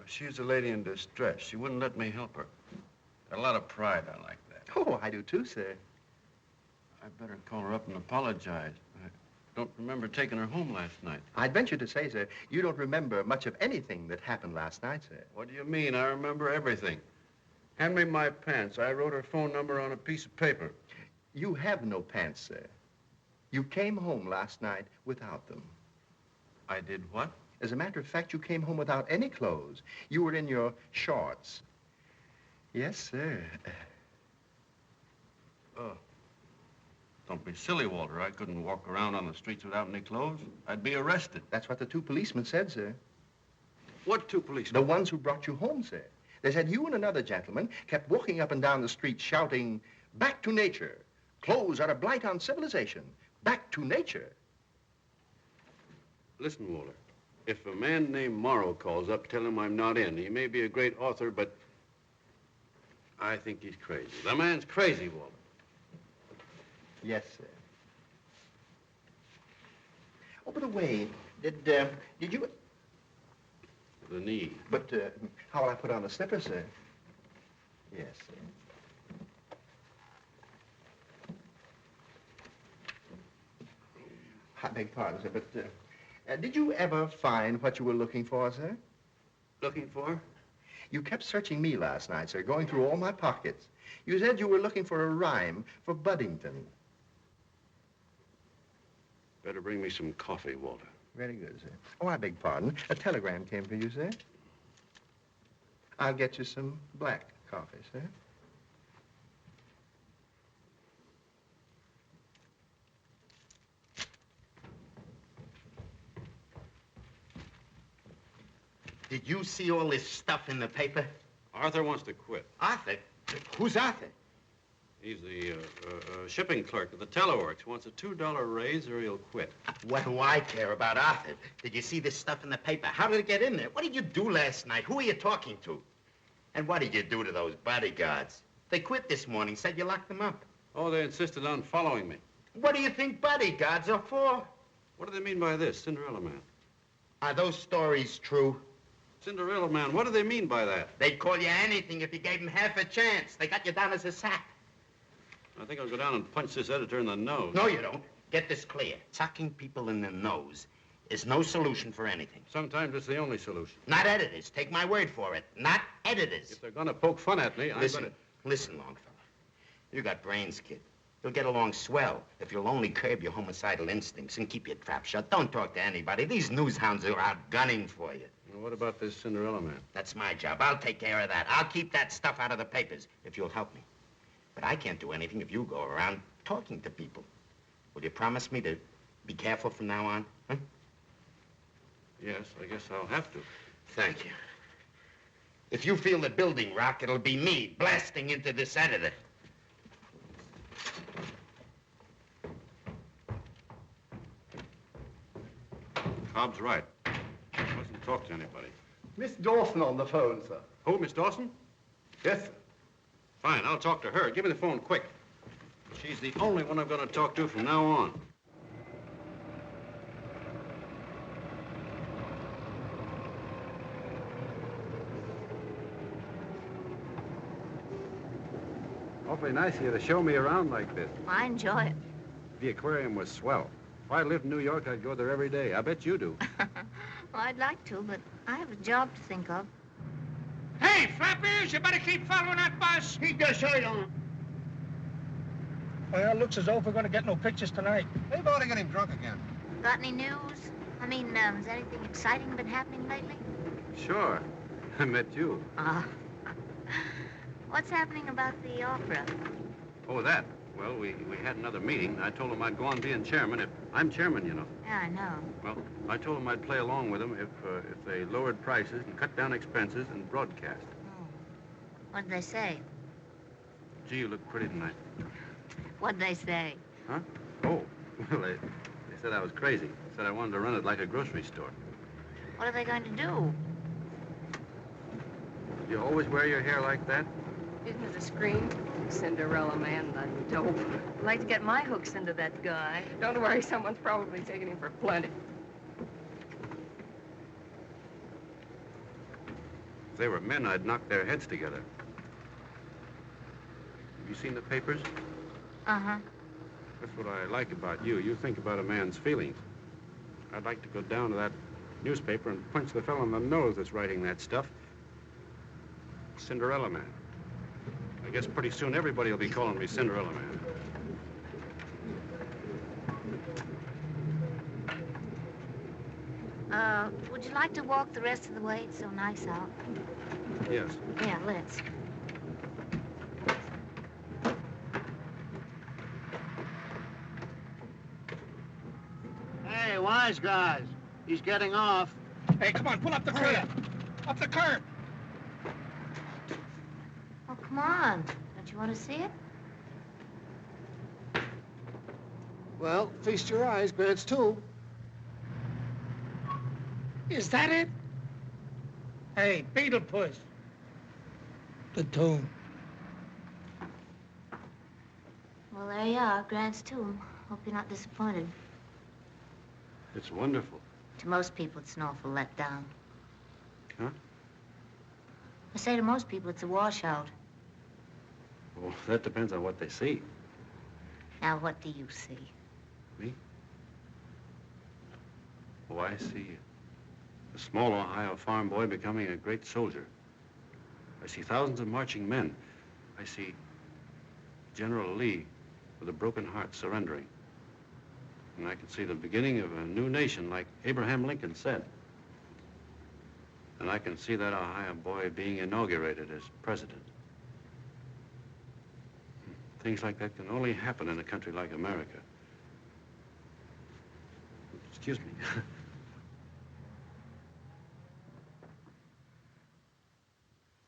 She's a lady in distress. She wouldn't let me help her. Got a lot of pride, I like that. Oh, I do too, sir. I better call her up and apologize. I don't remember taking her home last night. I'd venture to say, sir, you don't remember much of anything that happened last night, sir. What do you mean? I remember everything. Hand me my pants. I wrote her phone number on a piece of paper. You have no pants, sir. You came home last night without them. I did what? As a matter of fact, you came home without any clothes. You were in your shorts. Yes, sir. Oh. Don't be silly, Walter. I couldn't walk around on the streets without any clothes. I'd be arrested. That's what the two policemen said, sir. What two policemen? The ones who brought you home, sir. They said you and another gentleman kept walking up and down the street shouting, "Back to nature. Clothes are a blight on civilization. Back to nature." Listen, Walter. If a man named Morrow calls up, tell him I'm not in. He may be a great author, but I think he's crazy. The man's crazy, Walter. Yes, sir. Oh, by the way, did you... The knee. But how will I put on the slippers, sir? Yes. I beg pardon, sir, but did you ever find what you were looking for, sir? Looking for? You kept searching me last night, sir, going through all my pockets. You said you were looking for a rhyme for Budington. Better bring me some coffee, Walter. Very good, sir. Oh, I beg pardon. A telegram came for you, sir. I'll get you some black coffee, sir. Did you see all this stuff in the paper? Arthur wants to quit. Arthur? Who's Arthur? He's the shipping clerk at the teleworks. He wants a $2 raise or he'll quit. What do I care about Arthur? Did you see this stuff in the paper? How did it get in there? What did you do last night? Who are you talking to? And what did you do to those bodyguards? They quit this morning, said you locked them up. Oh, they insisted on following me. What do you think bodyguards are for? What do they mean by this, Cinderella Man? Are those stories true? Cinderella Man, what do they mean by that? They'd call you anything if you gave them half a chance. They got you down as a sap. I think I'll go down and punch this editor in the nose. No, you don't. Get this clear. Sucking people in the nose is no solution for anything. Sometimes it's the only solution. Not editors. Take my word for it. Not editors. If they're gonna poke fun at me, Listen, Longfellow. You got brains, kid. You'll get along swell if you'll only curb your homicidal instincts and keep your trap shut. Don't talk to anybody. These news hounds are out gunning for you. Well, what about this Cinderella Man? That's my job. I'll take care of that. I'll keep that stuff out of the papers if you'll help me. But I can't do anything if you go around talking to people. Will you promise me to be careful from now on? Huh? Yes, I guess I'll have to. Thank you. If you feel the building rock, it'll be me blasting into this editor. Cobb's right. I mustn't talk to anybody. Miss Dawson on the phone, sir. Who, Miss Dawson? Yes, sir. Fine, I'll talk to her. Give me the phone quick. She's the only one I'm going to talk to from now on. Awfully nice of you to show me around like this. I enjoy it. The aquarium was swell. If I lived in New York, I'd go there every day. I bet you do. Well, I'd like to, but I have a job to think of. Hey, flappers, you better keep following that bus. Keep your shirt on. Well, it looks as though if we're going to get no pictures tonight. They've already got him drunk again. Got any news? I mean, has anything exciting been happening lately? Sure. I met you. What's happening about the opera? Oh, that? Well, we had another meeting. I told him I'd go on being chairman if... I'm chairman, you know. Yeah, I know. Well, I told him I'd play along with them if they lowered prices and cut down expenses and broadcast. Oh. What'd they say? Gee, you look pretty tonight. What'd they say? Huh? Oh, well, they said I was crazy. Said I wanted to run it like a grocery store. What are they going to do? You always wear your hair like that? Isn't it a scream? Cinderella Man, that dope. I'd like to get my hooks into that guy. Don't worry, someone's probably taking him for plenty. If they were men, I'd knock their heads together. Have you seen the papers? Uh-huh. That's what I like about you. You think about a man's feelings. I'd like to go down to that newspaper and punch the fellow in the nose that's writing that stuff. Cinderella Man. I guess pretty soon everybody will be calling me Cinderella Man. Would you like to walk the rest of the way? It's so nice out. Yes. Yeah, let's. Hey, wise guys. He's getting off. Hey, come on, pull up the curb. Up the curb. Oh, come on. Don't you want to see it? Well, feast your eyes, Grants, too. Is that it? Hey, Beetlepuss. The tomb. Well, there you are, Grant's tomb. Hope you're not disappointed. It's wonderful. To most people, it's an awful letdown. Huh? I say to most people, it's a washout. Well, that depends on what they see. Now, what do you see? Me? Oh, I see a small Ohio farm boy becoming a great soldier. I see thousands of marching men. I see General Lee with a broken heart surrendering. And I can see the beginning of a new nation, like Abraham Lincoln said. And I can see that Ohio boy being inaugurated as president. Things like that can only happen in a country like America. Excuse me.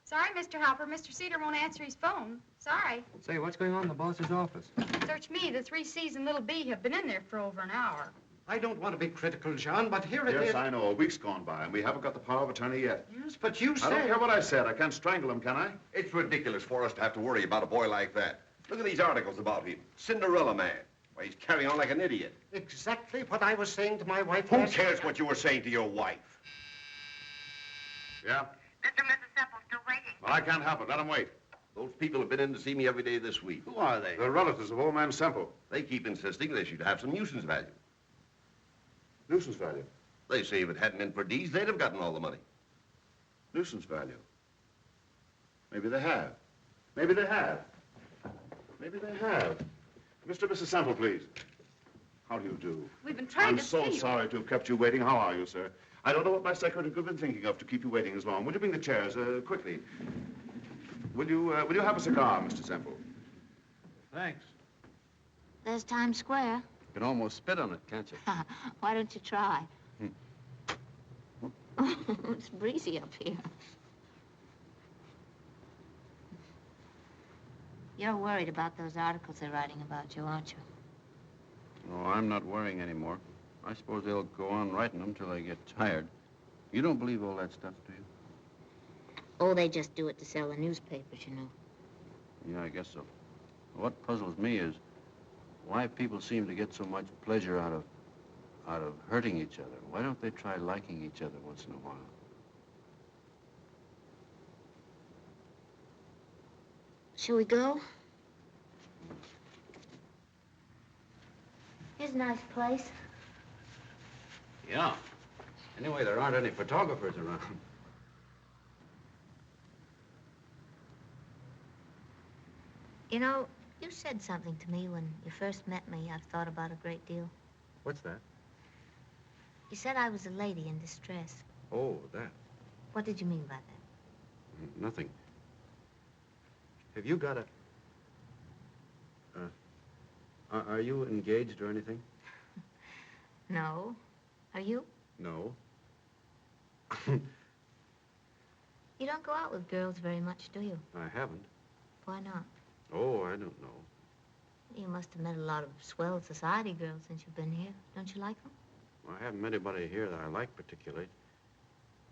Sorry, Mr. Hopper. Mr. Cedar won't answer his phone. Sorry. Say, what's going on in the boss's office? Search me. The 3 C's and Little B have been in there for over an hour. I don't want to be critical, John, but here it is. Yes, I know. A week's gone by, and we haven't got the power of attorney yet. Yes, but you said... I don't care what I said. I can't strangle him, can I? It's ridiculous for us to have to worry about a boy like that. Look at these articles about him. Cinderella man. Why, he's carrying on like an idiot. Exactly what I was saying to my wife. Who cares what you were saying to your wife? Yeah? Mr. and Mrs. Semple's still waiting. Well, I can't help it. Let him wait. Those people have been in to see me every day this week. Who are they? They're relatives of old man Semple. They keep insisting they should have some nuisance value. Nuisance value? They say if it hadn't been for Deeds, they'd have gotten all the money. Nuisance value? Maybe they have. Maybe they have. Maybe they have. Mr. and Mrs. Semple, please. How do you do? We've been trying to see I'm so you. sorry to have kept you waiting. How are you, sir? I don't know what my secretary could have been thinking of to keep you waiting as long. Would you bring the chairs, quickly? Will you have a cigar, Mr. Semple? Thanks. There's Times Square. You can almost spit on it, can't you? Why don't you try? It's breezy up here. You're worried about those articles they're writing about you, aren't you? No, I'm not worrying anymore. I suppose they'll go on writing them till they get tired. You don't believe all that stuff, do you? Oh, they just do it to sell the newspapers, you know. Yeah, I guess so. What puzzles me is why people seem to get so much pleasure out of hurting each other. Why don't they try liking each other once in a while? Shall we go? Here's a nice place. Yeah. Anyway, there aren't any photographers around. You know, you said something to me when you first met me I've thought about a great deal. What's that? You said I was a lady in distress. Oh, that. What did you mean by that? Nothing. Have you got a... are you engaged or anything? No. Are you? No. You don't go out with girls very much, do you? I haven't. Why not? Oh, I don't know. You must have met a lot of swell society girls since you've been here. Don't you like them? Well, I haven't met anybody here that I like particularly.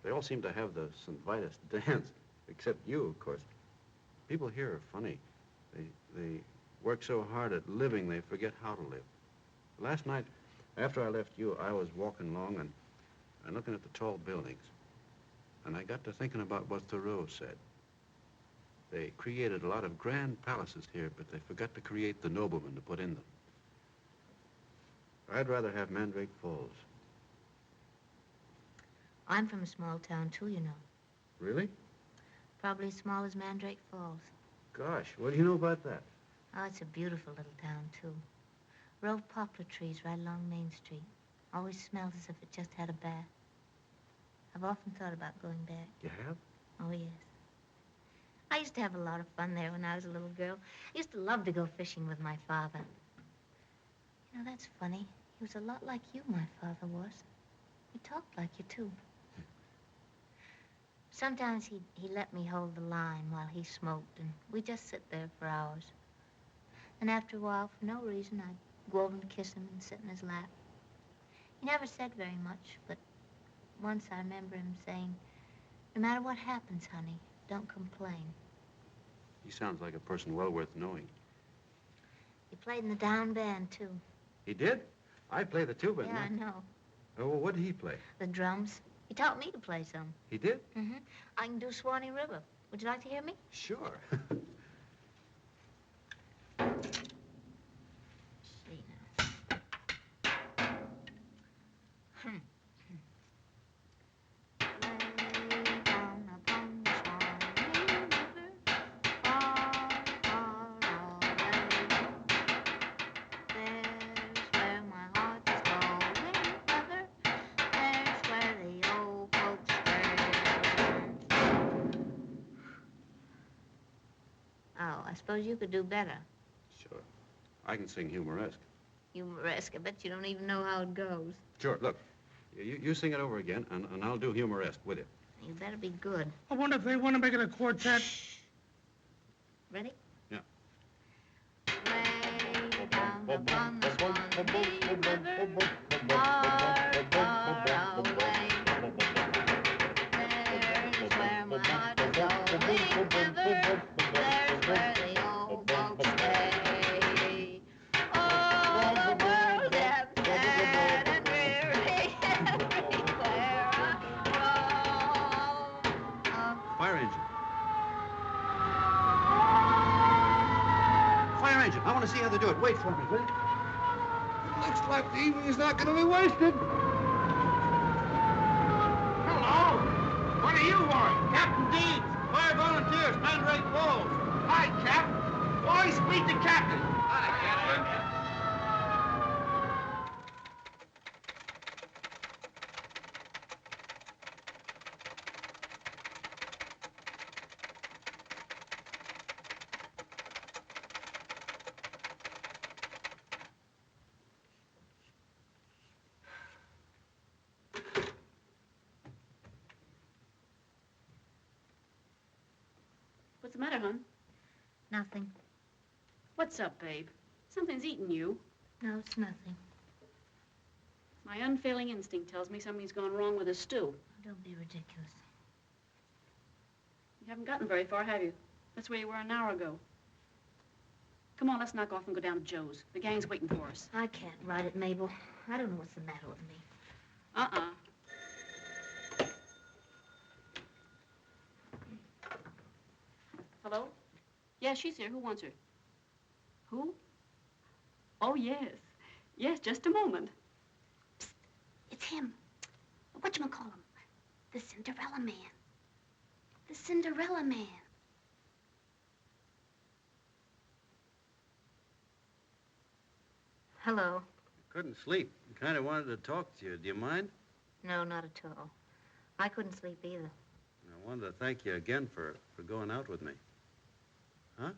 They all seem to have the St. Vitus dance, except you, of course. People here are funny. They work so hard at living, they forget how to live. Last night, after I left you, I was walking along and looking at the tall buildings. And I got to thinking about what Thoreau said. They created a lot of grand palaces here, but they forgot to create the noblemen to put in them. I'd rather have Mandrake Falls. I'm from a small town, too, you know. Really? Probably as small as Mandrake Falls. Gosh, what do you know about that? Oh, it's a beautiful little town, too. Row of poplar trees right along Main Street. Always smells as if it just had a bath. I've often thought about going back. You have? Oh, yes. I used to have a lot of fun there when I was a little girl. I used to love to go fishing with my father. You know, that's funny. He was a lot like you, my father was. He talked like you, too. Sometimes he let me hold the line while he smoked, and we'd just sit there for hours. And after a while, for no reason, I'd go over and kiss him and sit in his lap. He never said very much, but once I remember him saying, "No matter what happens, honey, don't complain." He sounds like a person well worth knowing. He played in the down band, too. He did? I play the tuba. Yeah, I know. Oh, well, what did he play? The drums. He taught me to play some. He did? Mm-hmm. I can do Swanee River. Would you like to hear me? Sure. I suppose you could do better. Sure. I can sing humoresque. Humoresque. I bet you don't even know how it goes. Sure, look. You sing it over again, and I'll do humoresque with you. You better be good. I wonder if they want to make it a quartet. Ready? Yeah. Way down upon the Swanee River, far, far away. There's where my heart is going ever. There's where the old folks stay. Oh, the world is sad and dreary everywhere I roam. Fire engine. Fire engine. I want to see how they do it. Wait for me, will you? It looks like the evening is not going to be wasted. Hello. What do you want? Captain Deeds. Fire volunteers. Mandrake Falls. Hi, Cap. Boys, meet the captain. Hi, Captain. What's the matter, hon? Nothing. What's up, babe? Something's eating you. No, it's nothing. My unfailing instinct tells me something's gone wrong with the stew. Don't be ridiculous. You haven't gotten very far, have you? That's where you were an hour ago. Come on, let's knock off and go down to Joe's. The gang's waiting for us. I can't ride it, Mabel. I don't know what's the matter with me. Hello? Yeah, she's here. Who wants her? Who? Oh, yes. Yes, just a moment. Psst. It's him. Whatchamacallem? The Cinderella Man. The Cinderella Man. Hello. Couldn't sleep. Kind of wanted to talk to you. Do you mind? No, not at all. I couldn't sleep either. I wanted to thank you again for going out with me. Huh?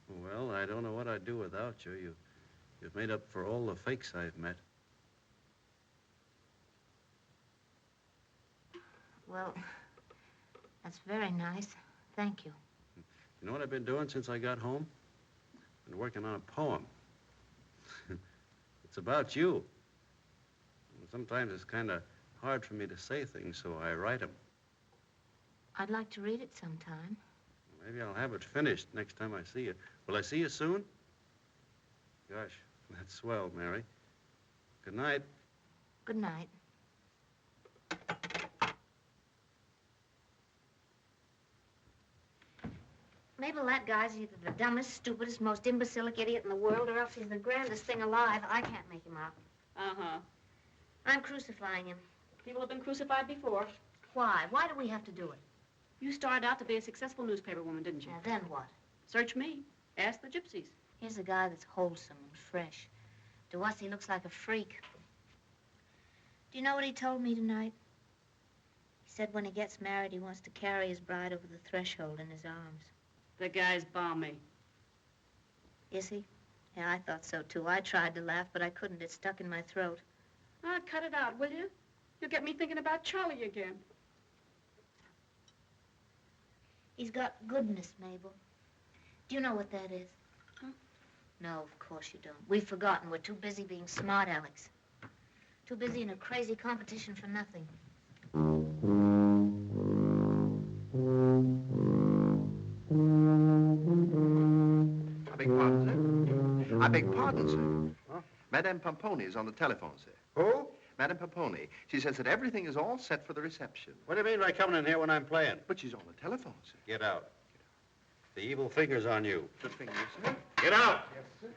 Well, I don't know what I'd do without you. You've made up for all the fakes I've met. Well, that's very nice. Thank you. You know what I've been doing since I got home? Been working on a poem. It's about you. Sometimes it's kind of hard for me to say things, so I write them. I'd like to read it sometime. Maybe I'll have it finished next time I see you. Will I see you soon? Gosh, that's swell, Mary. Good night. Good night. Mabel, that guy's either the dumbest, stupidest, most imbecilic idiot in the world, or else he's the grandest thing alive. I can't make him out. Uh-huh. I'm crucifying him. People have been crucified before. Why? Why do we have to do it? You started out to be a successful newspaper woman, didn't you? Now, then what? Search me. Ask the gypsies. Here's a guy that's wholesome and fresh. To us, he looks like a freak. Do you know what he told me tonight? He said when he gets married, he wants to carry his bride over the threshold in his arms. The guy's balmy. Is he? Yeah, I thought so, too. I tried to laugh, but I couldn't. It stuck in my throat. Ah, cut it out, will you? You'll get me thinking about Charlie again. He's got goodness, Mabel. Do you know what that is? Huh? No, of course you don't. We've forgotten. We're too busy being smart, Alex. Too busy in a crazy competition for nothing. I beg pardon, sir. I beg pardon, sir. Huh? Madame Pomponi is on the telephone, sir. Who? Madame Pomponi. She says that everything is all set for the reception. What do you mean by coming in here when I'm playing? But she's on the telephone, sir. Get out. The evil finger's on you. The finger, sir. Get out! Yes, sir.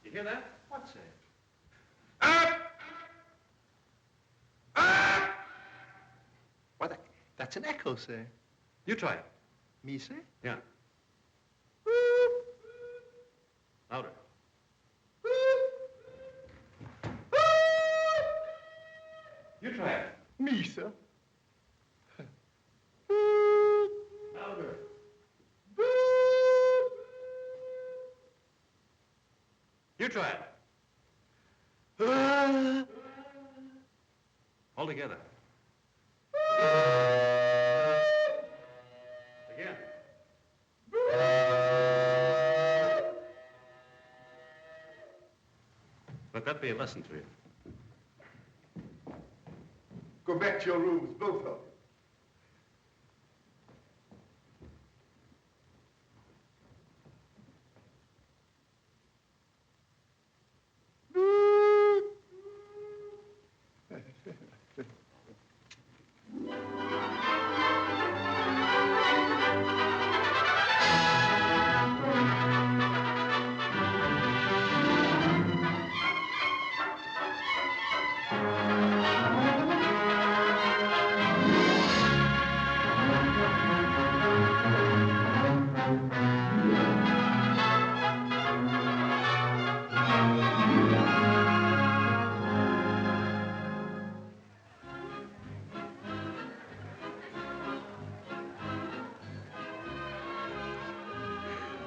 You hear that? What's that? Why, that's an echo, sir. You try it. Me, sir? Yeah. Louder. You try it. Me, sir. Louder. You try it. All together. Again. Let that be a lesson to you. Go back to your rooms, both of you.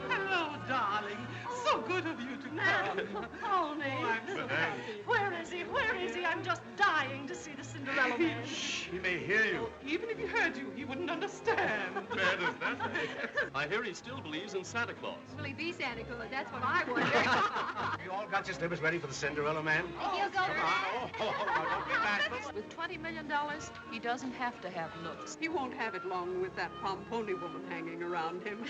Hello, darling. So good of you to come. Pony. Oh, I'm so happy. Where is he? Where is he? I'm just dying to see the Cinderella Man. Shh, he may hear you. Even if he heard you, he wouldn't understand. Bad as that. I hear he still believes in Santa Claus. Will he be Santa Claus? That's what I wonder. You all got your slippers ready for the Cinderella Man? He'll go Don't be bashful. With $20 million, he doesn't have to have looks. He won't have it long with that Pomponi woman hanging around him.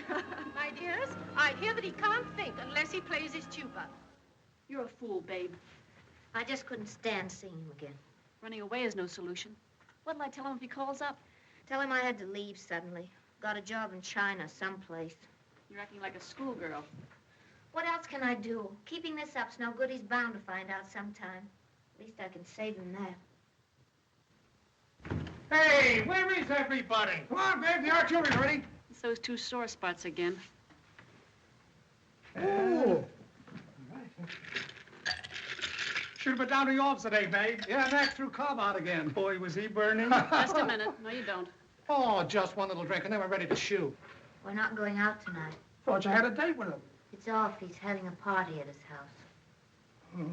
My dears, I hear that he can't think unless he plays his tuba. You're a fool, babe. I just couldn't stand seeing him again. Running away is no solution. What'll I tell him if he calls up? Tell him I had to leave suddenly. Got a job in China someplace. You're acting like a schoolgirl. What else can I do? Keeping this up's no good. He's bound to find out sometime. At least I can save him that. Hey, where is everybody? Come on, babe, the artillery's ready. It's those two sore spots again. Oh. Should have been down to the office today, babe. Yeah, Mac threw Cobb out again. Boy, was he burning. Just a minute. No, you don't. Oh, just one little drink, and then we're ready to shoot. We're not going out tonight. Thought you had a date with him. It's off. He's having a party at his house.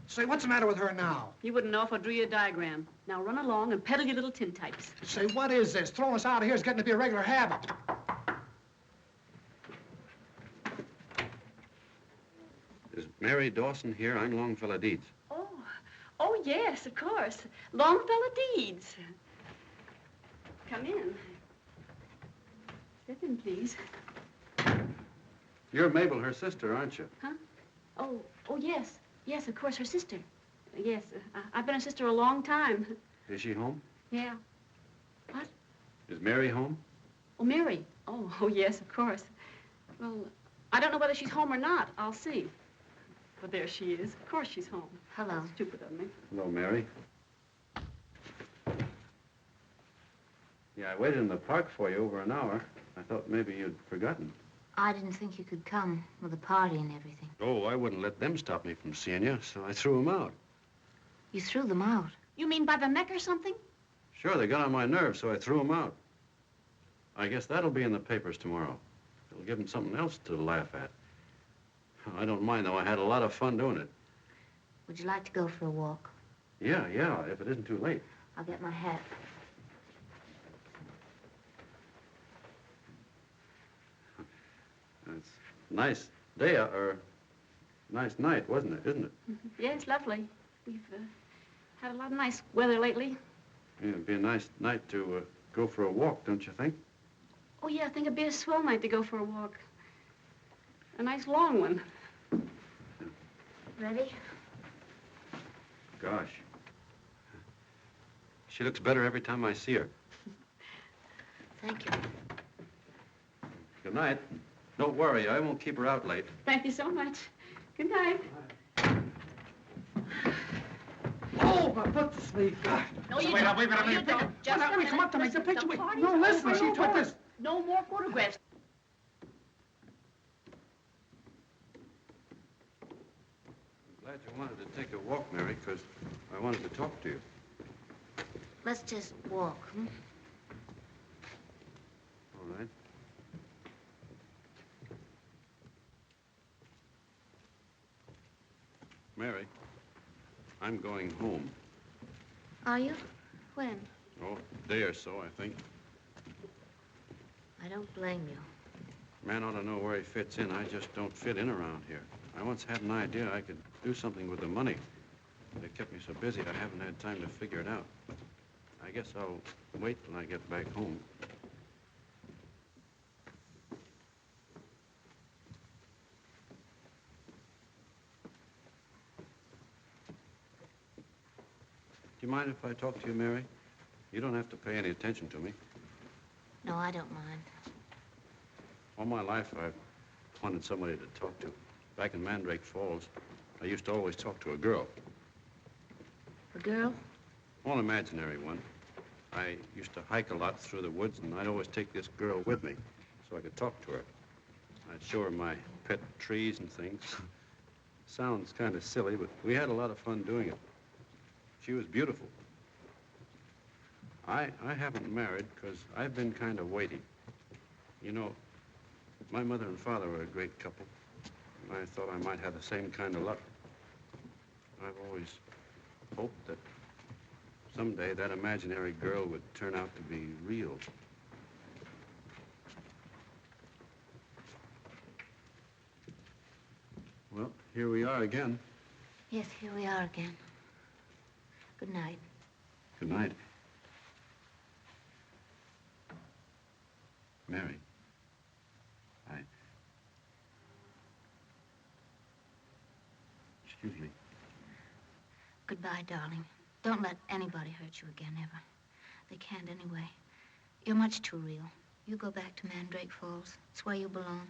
Say, what's the matter with her now? You wouldn't know if I drew you a diagram. Now run along and peddle your little tintypes. Say, what is this? Throwing us out of here is getting to be a regular habit. Is Mary Dawson here? I'm Longfellow Deeds. Oh, yes, of course. Longfellow Deeds. Come in. Step in, please. You're Mabel, her sister, aren't you? Huh? Oh, yes. Yes, of course, her sister. Yes, I've been her sister a long time. Is she home? Yeah. What? Is Mary home? Oh, Mary. Oh, yes, of course. Well, I don't know whether she's home or not. I'll see. But there she is. Of course she's home. Hello. That's stupid of me. Hello, Mary. Yeah, I waited in the park for you over an hour. I thought maybe you'd forgotten. I didn't think you could come with a party and everything. Oh, I wouldn't let them stop me from seeing you, so I threw them out. You threw them out. You mean by the neck or something? Sure, they got on my nerves, so I threw them out. I guess that'll be in the papers tomorrow. It'll give them something else to laugh at. I don't mind, though. I had a lot of fun doing it. Would you like to go for a walk? Yeah, if it isn't too late. I'll get my hat. It's a nice day, or nice night, wasn't it? Isn't it? Yes, lovely. We've had a lot of nice weather lately. Yeah, it'd be a nice night to go for a walk, don't you think? Oh, yeah, I think it'd be a swell night to go for a walk. A nice long one. Ready? Gosh. She looks better every time I see her. Thank you. Good night. Don't worry, I won't keep her out late. Thank you so much. Good night. Oh, my foot to sleep. God. No, you wait don't. a minute. No, you don't. Just a We come minute. up to make the Listen, picture. the party's No, listen, over. she took this. No more photographs. wanted to take a walk, Mary, because I wanted to talk to you. Let's just walk, hmm? All right. Mary, I'm going home. Are you? When? Oh, a day or so, I think. I don't blame you. Man ought to know where he fits in. I just don't fit in around here. I once had an idea I could do something with the money. But it kept me so busy I haven't had time to figure it out. I guess I'll wait till I get back home. Do you mind if I talk to you, Mary? You don't have to pay any attention to me. No, I don't mind. All my life, I've wanted somebody to talk to. Back in Mandrake Falls, I used to always talk to a girl. A girl? Well, an imaginary one. I used to hike a lot through the woods, and I'd always take this girl with me so I could talk to her. I'd show her my pet trees and things. Sounds kind of silly, but we had a lot of fun doing it. She was beautiful. I haven't married because I've been kind of weighty. You know, my mother and father were a great couple. And I thought I might have the same kind of luck. I've always hoped that someday that imaginary girl would turn out to be real. Well, here we are again. Yes, here we are again. Good night. Good night. Mary, excuse me. Goodbye, darling. Don't let anybody hurt you again, ever. They can't anyway. You're much too real. You go back to Mandrake Falls. It's where you belong.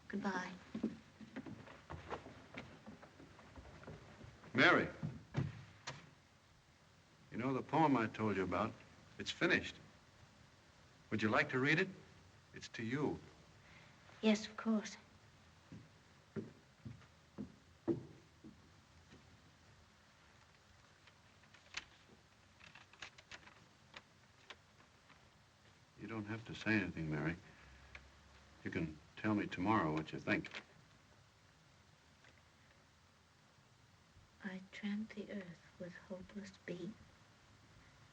Goodbye. Mary, you know the poem I told you about? It's finished. Would you like to read it? It's to you. Yes, of course. You don't have to say anything, Mary. You can tell me tomorrow what you think. I tramped the earth with hopeless beat,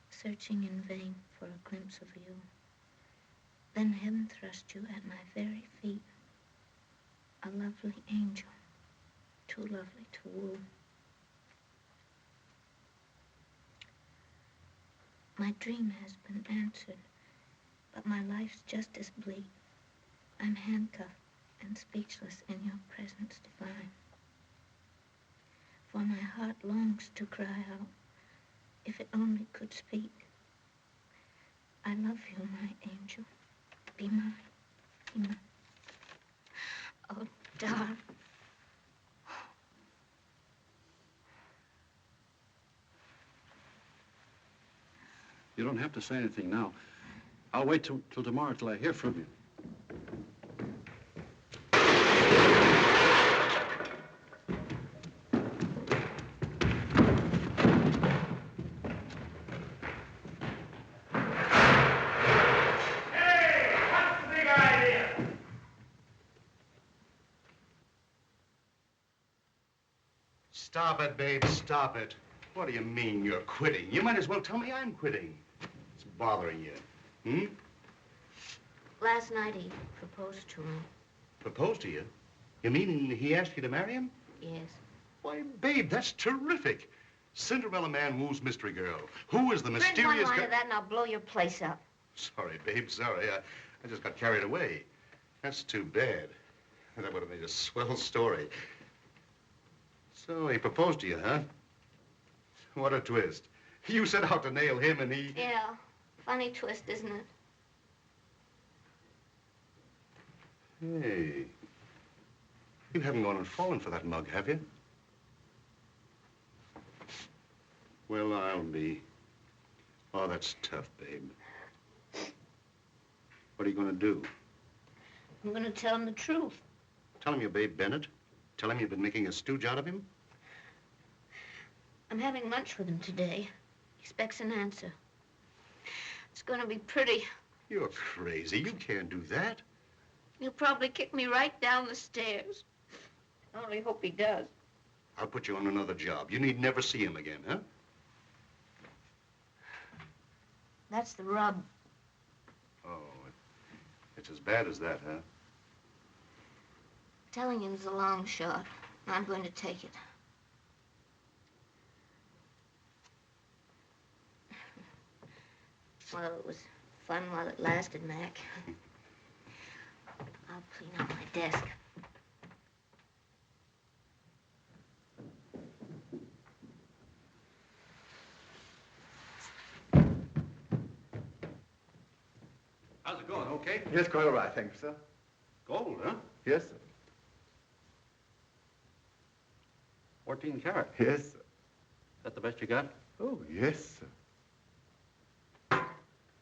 searching in vain for a glimpse of you. Then heaven thrust you at my very feet, a lovely angel, too lovely to woo. My dream has been answered, but my life's just as bleak. I'm handcuffed and speechless in your presence divine. For my heart longs to cry out, if it only could speak. I love you, my angel. Be mine. Be mine. Oh, darling. You don't have to say anything now. I'll wait till tomorrow till I hear from you. Stop it, babe, stop it. What do you mean you're quitting? You might as well tell me I'm quitting. It's bothering you. Hmm? Last night he proposed to me. Proposed to you? You mean he asked you to marry him? Yes. Why, babe, that's terrific. Cinderella man woos mystery girl. Who is the Print mysterious one line of that and I'll blow your place up. Sorry, babe, sorry. I just got carried away. That's too bad. That would have made a swell story. So he proposed to you, huh? What a twist. You set out to nail him and he... Yeah. Funny twist, isn't it? Hey. You haven't gone and fallen for that mug, have you? Well, I'll be. Oh, that's tough, babe. What are you going to do? I'm going to tell him the truth. Tell him you're Babe Bennett? Tell him you've been making a stooge out of him? I'm having lunch with him today. He expects an answer. It's going to be pretty. You're crazy. You can't do that. He'll probably kick me right down the stairs. I only hope he does. I'll put you on another job. You need never see him again, huh? That's the rub. Oh, it's as bad as that, huh? Telling him's a long shot. I'm going to take it. Well, it was fun while it lasted, Mac. I'll clean out my desk. How's it going? Okay? Yes, quite all right, thank you, sir. Gold, huh? Yes, sir. 14 karat. Yes, sir. Is that the best you got? Oh, yes, sir.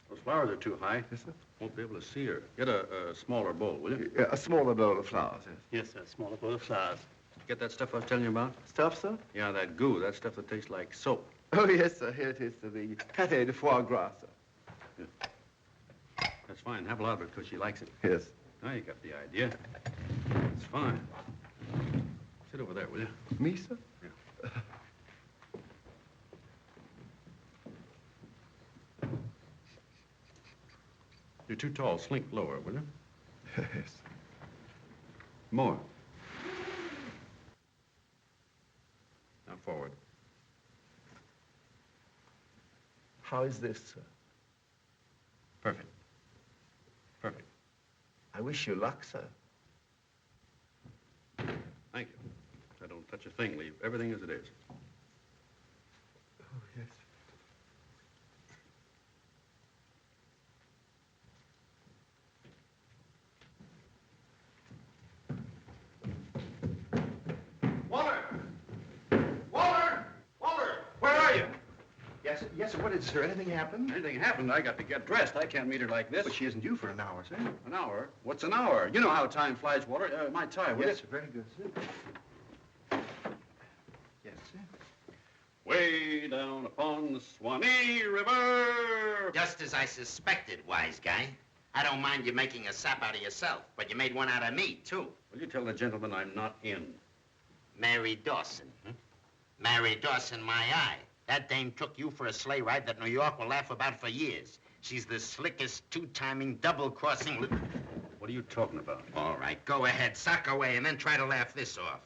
Those flowers are too high. Yes, sir. Won't be able to see her. Get a smaller bowl, will you? Yeah, a smaller bowl of flowers, yes. Yes, sir. Smaller bowl of flowers. Get that stuff I was telling you about? Stuff, sir? Yeah, that goo. That stuff that tastes like soap. Oh, yes, sir. Here it is, sir. The pâté de foie gras, sir. Yeah. That's fine. Have a lot of it because she likes it. Yes. Now you got the idea. It's fine. Sit over there, will you? Me, sir? Yeah. You're too tall. Slink lower, will you? Yes. More. Now forward. How is this, sir? Perfect. Perfect. I wish you luck, sir. Thank you. I don't touch a thing. Leave everything as it is. Oh, yes. Walter! Walter! Walter! Where are you? Yes, sir. What is it, sir? Anything happened? Anything happened, I got to get dressed. I can't meet her like this. But she isn't due for an hour, sir. An hour? What's an hour? You know how time flies, Walter. My tie, will Yes, you? sir. Very good, sir. Yes, sir. Way down upon the Swanee River. Just as I suspected, wise guy. I don't mind you making a sap out of yourself, but you made one out of me, too. Will you tell the gentleman I'm not in? Mary Dawson. Mary Dawson, my eye. That dame took you for a sleigh ride that New York will laugh about for years. She's the slickest, two-timing, double-crossing... What are you talking about? All right, go ahead, sock away, and then try to laugh this off.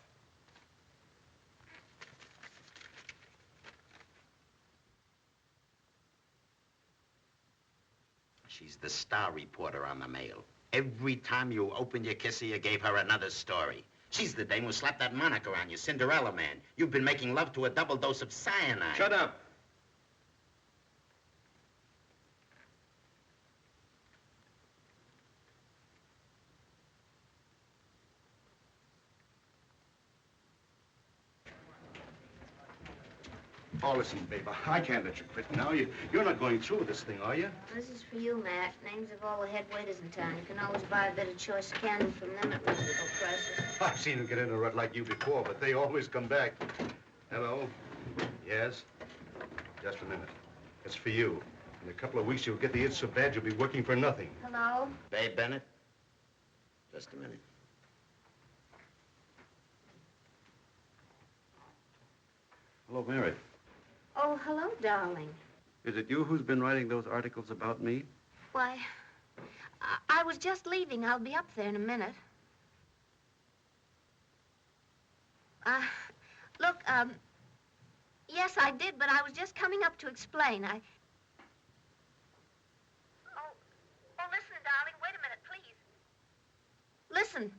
She's the star reporter on the Mail. Every time you opened your kisser, you gave her another story. She's the dame who slapped that moniker on you, Cinderella Man. You've been making love to a double dose of cyanide. Shut up. Oh, listen, babe, I can't let you quit now. You're not going through with this thing, are you? This is for you, Matt. Names of all the head waiters in town. You can always buy a bit of choice candy from them at reasonable prices. I've seen them get in a rut like you before, but they always come back. Hello? Yes? Just a minute. It's for you. In a couple of weeks, you'll get the itch so bad you'll be working for nothing. Hello? Babe Bennett? Just a minute. Hello, Mary. Oh, hello, darling. Is it you who's been writing those articles about me? Why, I was just leaving. I'll be up there in a minute. Look, yes, I did, but I was just coming up to explain. Oh, listen, darling, wait a minute, please. Listen.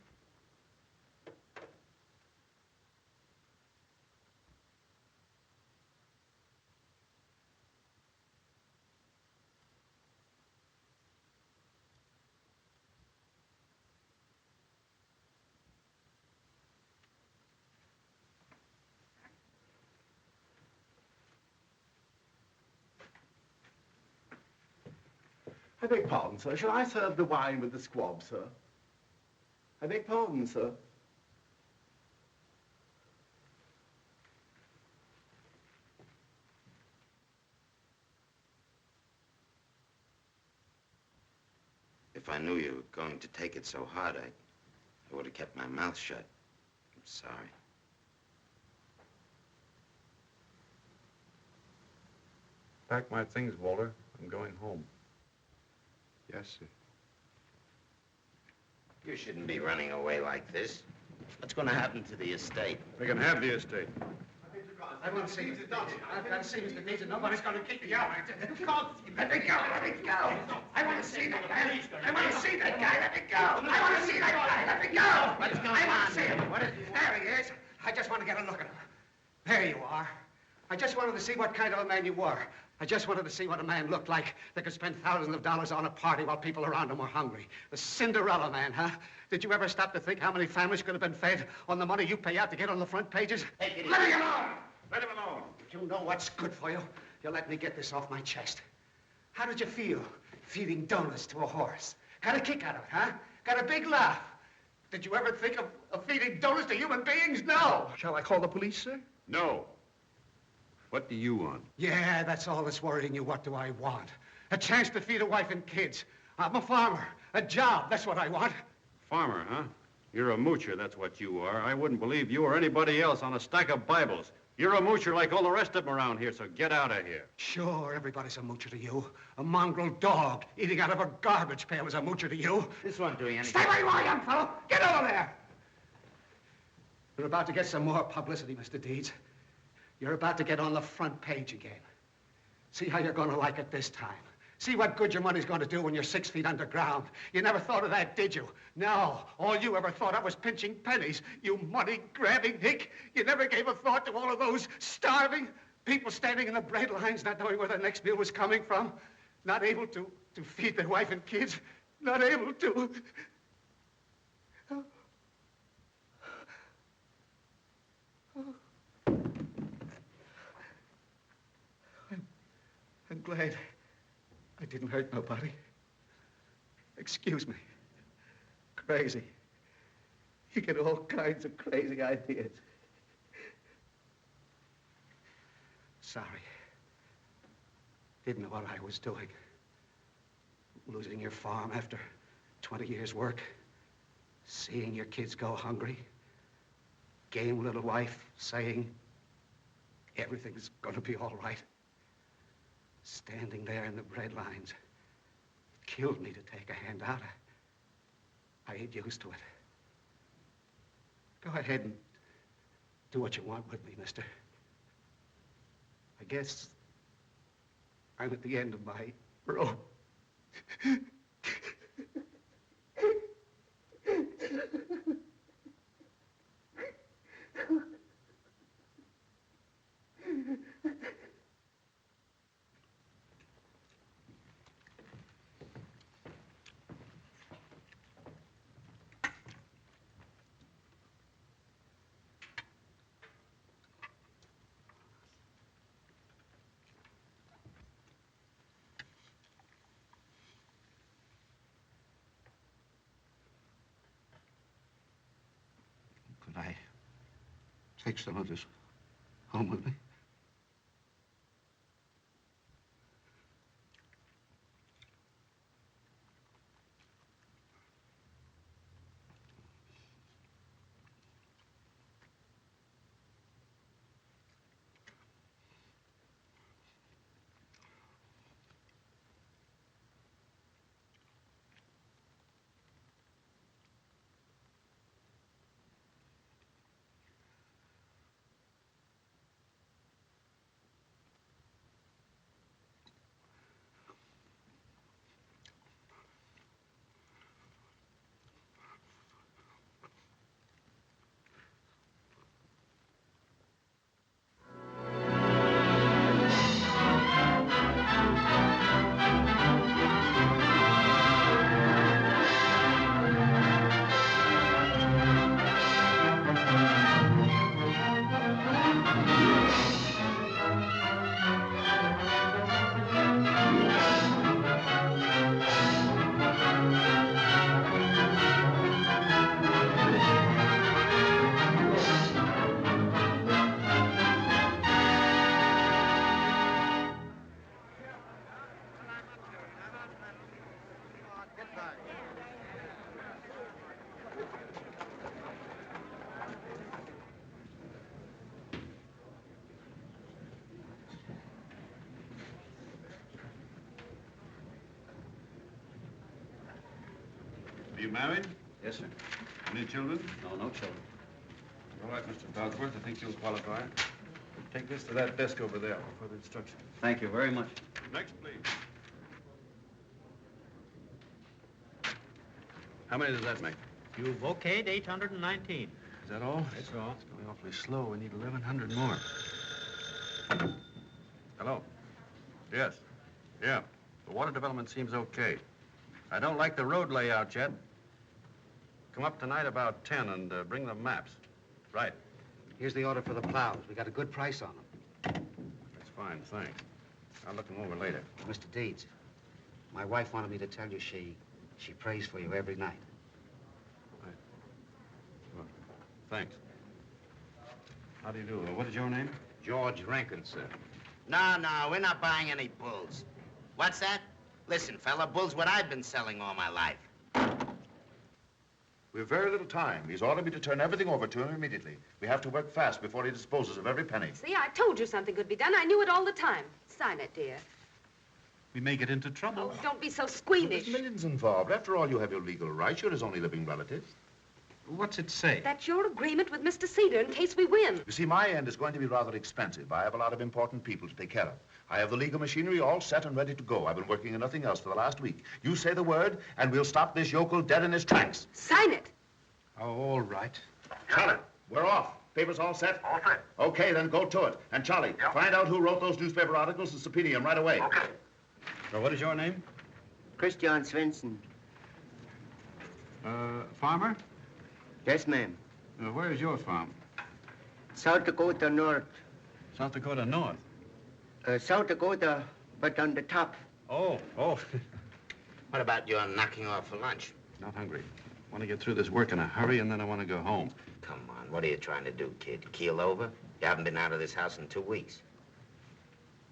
I beg pardon, sir. Shall I serve the wine with the squab, sir? I beg pardon, sir. If I knew you were going to take it so hard, I would have kept my mouth shut. I'm sorry. Pack my things, Walter. I'm going home. Yes, sir. You shouldn't be running away like this. What's going to happen to the estate? They can have the estate. I want to see Mr. Deeds. I've got to see Mr. Deeds, and nobody's going to kick me out. Let me go. Let me go. I want to see that guy. I want to see that guy. Let me go. I want to see that guy. Let me go. What's going I want on to see here? him. There he is. I just want to get a look at him. There you are. I just wanted to see what kind of a man you were. I just wanted to see what a man looked like that could spend thousands of dollars on a party while people around him were hungry. The Cinderella man, huh? Did you ever stop to think how many families could have been fed on the money you pay out to get on the front pages? Let me alone! Let him alone. If you know what's good for you, you'll let me get this off my chest. How did you feel feeding donuts to a horse? Got a kick out of it, huh? Got a big laugh. Did you ever think of feeding donuts to human beings? No. Shall I call the police, sir? No. What do you want? Yeah, that's all that's worrying you. What do I want? A chance to feed a wife and kids. I'm a farmer. A job, that's what I want. Farmer, huh? You're a moocher, that's what you are. I wouldn't believe you or anybody else on a stack of Bibles. You're a moocher like all the rest of them around here, so get out of here. Sure, everybody's a moocher to you. A mongrel dog eating out of a garbage pail is a moocher to you. This won't do anything. Stay where you are, young fellow. Get over there. You're about to get some more publicity, Mr. Deeds. You're about to get on the front page again. See how you're going to like it this time. See what good your money's going to do when you're 6 feet underground. You never thought of that, did you? No. All you ever thought of was pinching pennies. You money-grabbing hick. You never gave a thought to all of those starving people standing in the bread lines, not knowing where their next meal was coming from. Not able to feed their wife and kids. Not able to... I'm glad I didn't hurt nobody. Excuse me. Crazy. You get all kinds of crazy ideas. Sorry. Didn't know what I was doing. Losing your farm after 20 years' work. Seeing your kids go hungry. Game little wife saying everything's gonna be all right. Standing there in the bread lines. It killed me to take a hand out. I ain't used to it. Go ahead and do what you want with me, mister. I guess I'm at the end of my rope. Could I take some of this home with me? you married? Yes, sir. Any children? No, no children. All right, Mr. Dodsworth, I think you'll qualify. Take this to that desk over there for further instruction. Thank you very much. Next, please. How many does that make? You've okayed 819. Is that all? That's all. It's going awfully slow. We need 1,100 more. Hello? Yes. Yeah. The water development seems okay. I don't like the road layout yet. Come up tonight about 10 and bring the maps. Right. Here's the order for the plows. We got a good price on them. That's fine, thanks. I'll look them over later. Mr. Deeds, my wife wanted me to tell you she prays for you every night. Right. Well, thanks. How do you do? What is your name? George Rankin, sir. No, we're not buying any bulls. What's that? Listen, fella, bull's what I've been selling all my life. We've very little time. He's ordered me to turn everything over to him immediately. We have to work fast before he disposes of every penny. See, I told you something could be done. I knew it all the time. Sign it, dear. We may get into trouble. Oh, don't be so squeamish. There's millions involved. After all, you have your legal rights. You're his only living relative. What's it say? That's your agreement with Mr. Cedar in case we win. You see, my end is going to be rather expensive. I have a lot of important people to take care of. I have the legal machinery all set and ready to go. I've been working on nothing else for the last week. You say the word, and we'll stop this yokel dead in his tracks. Sign it. Oh, all right. Charlie, we're off. Papers all set? All set. Okay, then go to it. And Charlie, find out who wrote those newspaper articles and subpoena him right away. Okay. So what is your name? Christian Svensson. Farmer? Yes, ma'am. Where is your farm? South Dakota North. South Dakota North? South Dakota, but on the top. Oh. What about your knocking off for lunch? Not hungry. Want to get through this work in a hurry, and then I want to go home. Come on, what are you trying to do, kid? Keel over? You haven't been out of this house in 2 weeks.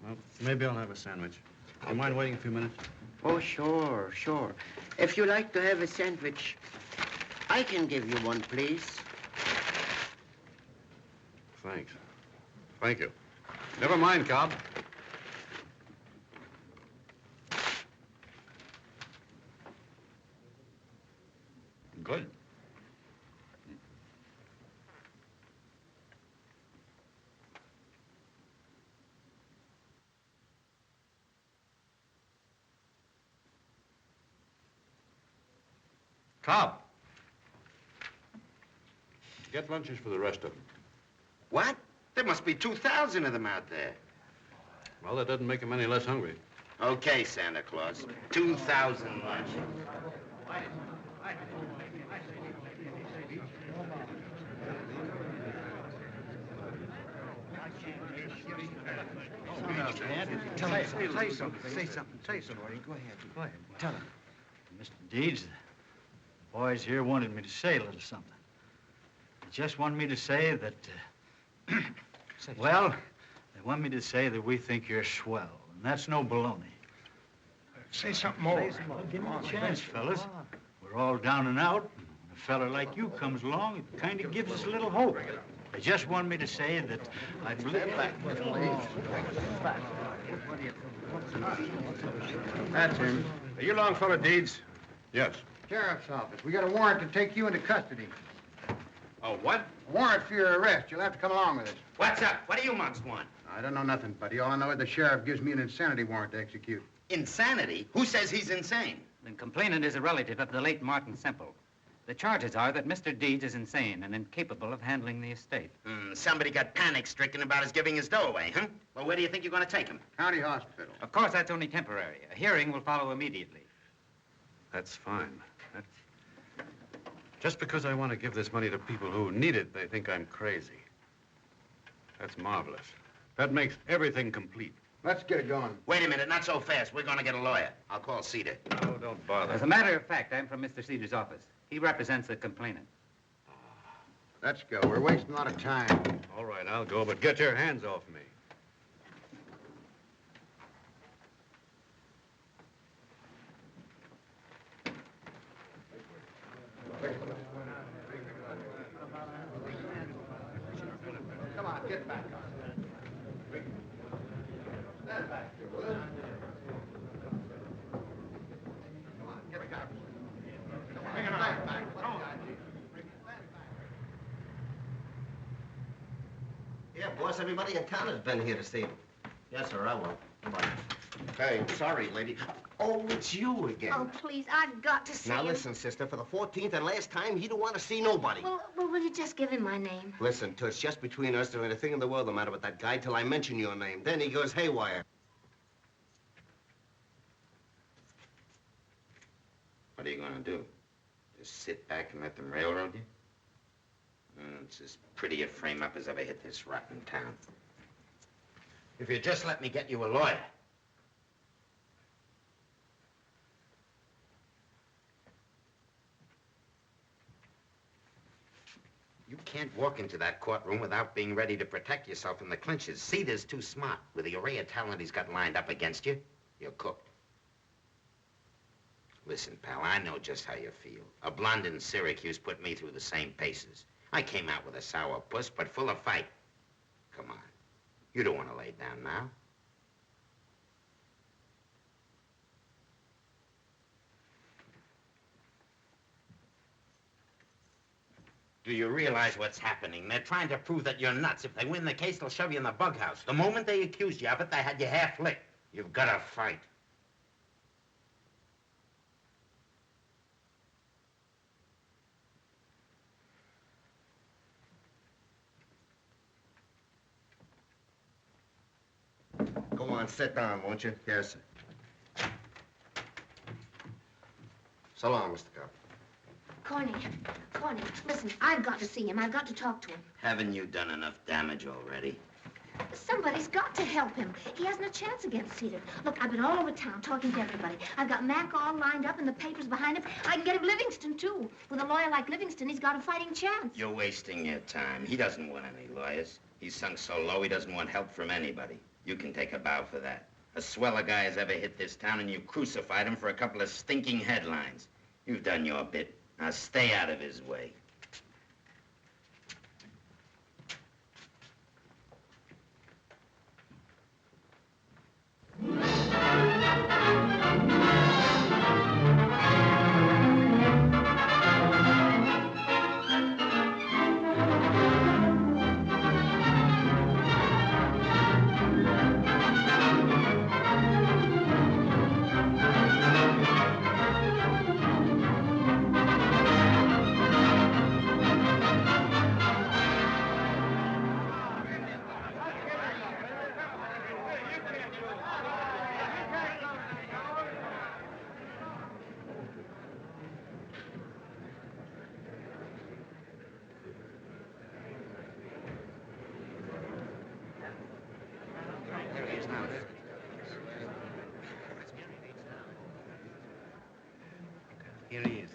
Well, maybe I'll have a sandwich. Do you mind waiting a few minutes? Oh, sure. If you like to have a sandwich, I can give you one, please. Thanks. Thank you. Never mind, Cobb. Good. Cobb. Get lunches for the rest of them. What? There must be 2,000 of them out there. Well, that doesn't make them any less hungry. Okay, Santa Claus. 2,000 lunches. Say something. Go ahead. Tell him. Mr. Deeds, the boys here wanted me to say a little something. They just want me to say that, well, they want me to say that we think you're swell, and that's no baloney. Say something more. Give me a chance, fellas. We're all down and out. When a fella like you comes along, it kind of gives us a little hope. They just want me to say that I believe... That's him. Are you Longfellow Deeds? Yes. Sheriff's office. We got a warrant to take you into custody. Oh, what? A warrant for your arrest. You'll have to come along with us. What's up? What do you monks want? I don't know nothing, buddy. All I know is the sheriff gives me an insanity warrant to execute. Insanity? Who says he's insane? The complainant is a relative of the late Martin Semple. The charges are that Mr. Deeds is insane and incapable of handling the estate. Somebody got panic-stricken about his giving his dough away, huh? Well, where do you think you're going to take him? County hospital. Of course, that's only temporary. A hearing will follow immediately. That's fine. Just because I want to give this money to people who need it, they think I'm crazy. That's marvelous. That makes everything complete. Let's get it going. Wait a minute, not so fast. We're going to get a lawyer. I'll call Cedar. Oh, don't bother. As a matter of fact, I'm from Mr. Cedar's office. He represents the complainant. Let's go. We're wasting a lot of time. All right, I'll go, but get your hands off me. Come on, get back. Stand back. Come on, get back. Come on, Yeah, boss, everybody in town has been here to see him. Yes, sir, I will. Bye. Hey, sorry, lady. Oh, it's you again. Oh, please, I've got to see Now, him. listen, sister, for the 14th and last time, he don't want to see nobody. Well, will you just give him my name? Listen, Toots, just between us, there ain't a thing in the world the matter with that guy till I mention your name. Then he goes haywire. What are you gonna do? Just sit back and let them railroad you? It's as pretty a frame-up as ever hit this rotten town. If you just let me get you a lawyer. You can't walk into that courtroom without being ready to protect yourself in the clinches. Cedar's too smart. With the array of talent he's got lined up against you, you're cooked. Listen, pal, I know just how you feel. A blonde in Syracuse put me through the same paces. I came out with a sour puss, but full of fight. Come on. You don't want to lay down now. Do you realize what's happening? They're trying to prove that you're nuts. If they win the case, they'll shove you in the bug house. The moment they accused you of it, they had you half licked. You've got to fight. Go on, sit down, won't you? Yes, sir. So long, Mr. Capra. Corny, listen, I've got to see him. I've got to talk to him. Haven't you done enough damage already? Somebody's got to help him. He hasn't a chance against Cedar. Look, I've been all over town talking to everybody. I've got Mac all lined up and the papers behind him. I can get him Livingston, too. With a lawyer like Livingston, he's got a fighting chance. You're wasting your time. He doesn't want any lawyers. He's sunk so low, he doesn't want help from anybody. You can take a bow for that. A sweller guy has ever hit this town, and you crucified him for a couple of stinking headlines. You've done your bit. Now stay out of his way. Here he is.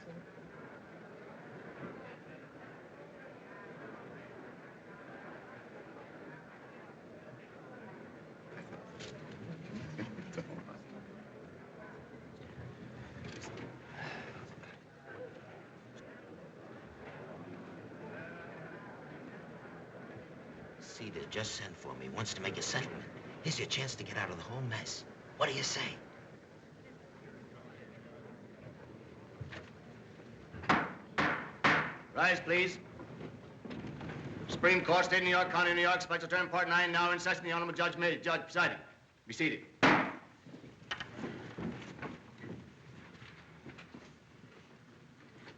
Cedar just sent for me. Wants to make a settlement. Here's your chance to get out of the whole mess. What do you say? Rise, please. Supreme Court, State of New York, County of New York, Special Term, Part 9, now in session. The Honorable Judge Mills, Judge presiding. Be seated.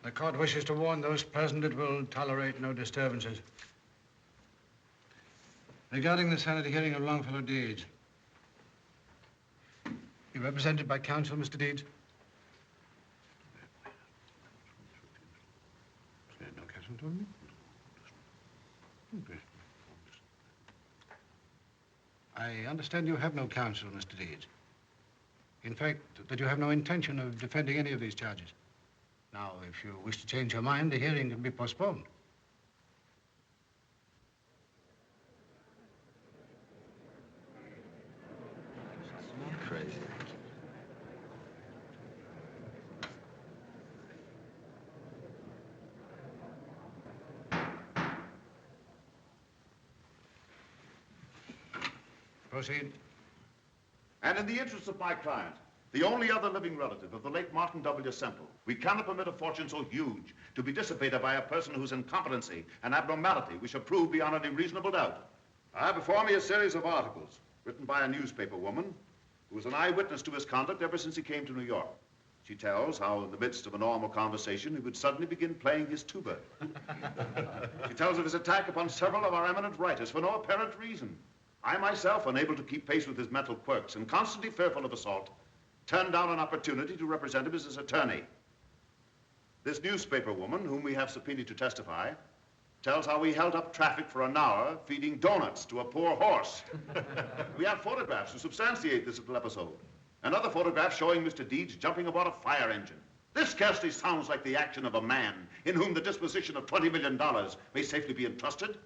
The court wishes to warn those present it will tolerate no disturbances. Regarding the Senate hearing of Longfellow Deeds. You represented by counsel, Mr. Deeds? No counsel told me? Okay. I understand you have no counsel, Mr. Deeds. In fact, that you have no intention of defending any of these charges. Now, if you wish to change your mind, the hearing can be postponed. Crazy. Proceed. And in the interest of my client, the only other living relative of the late Martin W. Semple, we cannot permit a fortune so huge to be dissipated by a person whose incompetency and abnormality we shall prove beyond any reasonable doubt. I have before me a series of articles written by a newspaper woman who was an eyewitness to his conduct ever since he came to New York. She tells how in the midst of a normal conversation he would suddenly begin playing his tuba. She tells of his attack upon several of our eminent writers for no apparent reason. I myself, unable to keep pace with his mental quirks and constantly fearful of assault, turned down an opportunity to represent him as his attorney. This newspaper woman, whom we have subpoenaed to testify, tells how he held up traffic for an hour feeding donuts to a poor horse. We have photographs to substantiate this little episode. Another photograph showing Mr. Deeds jumping aboard a fire engine. This scarcely sounds like the action of a man in whom the disposition of $20 million may safely be entrusted.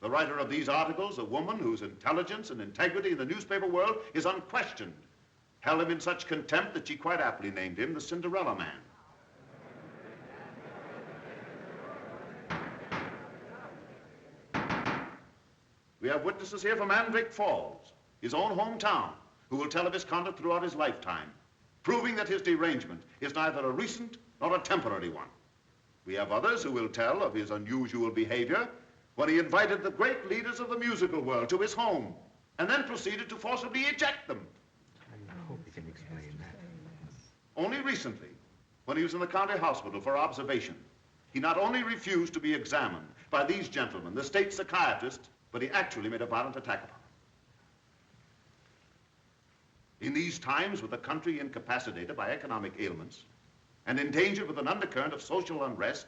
The writer of these articles, a woman whose intelligence and integrity in the newspaper world is unquestioned, held him in such contempt that she quite aptly named him the Cinderella Man. We have witnesses here from Mandrake Falls, his own hometown, who will tell of his conduct throughout his lifetime, proving that his derangement is neither a recent nor a temporary one. We have others who will tell of his unusual behavior when he invited the great leaders of the musical world to his home and then proceeded to forcibly eject them. I hope you can explain that. Only recently, when he was in the county hospital for observation, he not only refused to be examined by these gentlemen, the state psychiatrist, but he actually made a violent attack upon him. In these times, with the country incapacitated by economic ailments and endangered with an undercurrent of social unrest,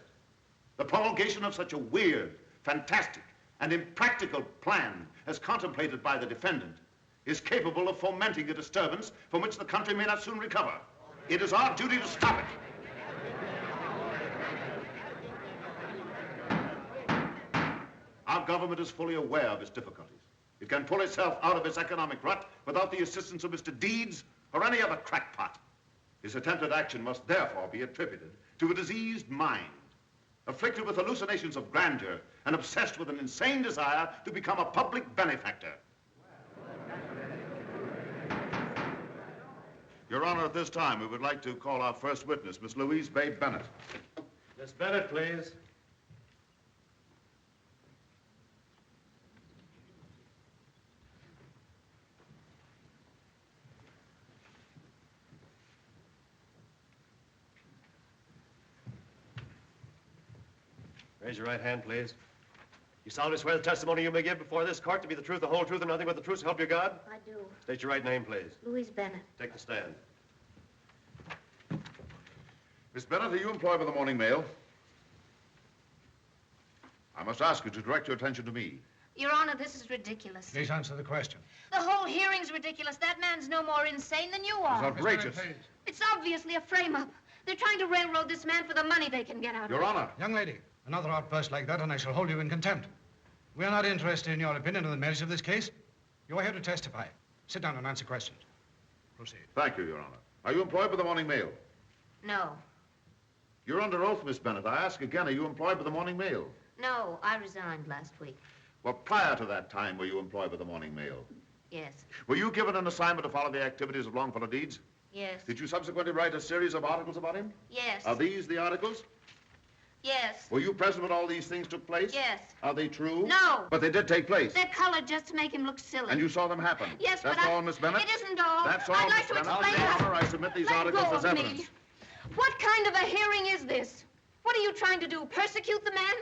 the promulgation of such a weird, fantastic, and impractical plan as contemplated by the defendant is capable of fomenting a disturbance from which the country may not soon recover. It is our duty to stop it. Our government is fully aware of its difficulties. It can pull itself out of its economic rut without the assistance of Mr. Deeds or any other crackpot. His attempted action must therefore be attributed to a diseased mind, afflicted with hallucinations of grandeur and obsessed with an insane desire to become a public benefactor. Your Honor, at this time, we would like to call our first witness, Miss Louise Bay Bennett. Miss Bennett, please. Raise your right hand, please. You solemnly swear the testimony you may give before this court to be the truth, the whole truth, and nothing but the truth, so help you God? I do. State your right name, please. Louise Bennett. Take the stand. Miss Bennett, are you employed by the Morning Mail? I must ask you to direct your attention to me. Your Honor, this is ridiculous. Please answer the question. The whole hearing's ridiculous. That man's no more insane than you are. It's outrageous. It's obviously a frame-up. They're trying to railroad this man for the money they can get out of him. Your Honor. Young lady, another outburst like that and I shall hold you in contempt. We are not interested in your opinion on the merits of this case. You are here to testify. Sit down and answer questions. Proceed. Thank you, Your Honor. Are you employed by the Morning Mail? No. You're under oath, Miss Bennett. I ask again, are you employed by the Morning Mail? No, I resigned last week. Well, prior to that time, were you employed by the Morning Mail? Yes. Were you given an assignment to follow the activities of Longfellow Deeds? Yes. Did you subsequently write a series of articles about him? Yes. Are these the articles? Yes. Were you present when all these things took place? Yes. Are they true? No. But they did take place. They're colored just to make him look silly. And you saw them happen? Yes, That's but all, Miss Bennett? It isn't all. That's all, I'd like Miss to Bennett. explain. Your Honor, I submit these articles as evidence. Me. What kind of a hearing is this? What are you trying to do? Persecute the man?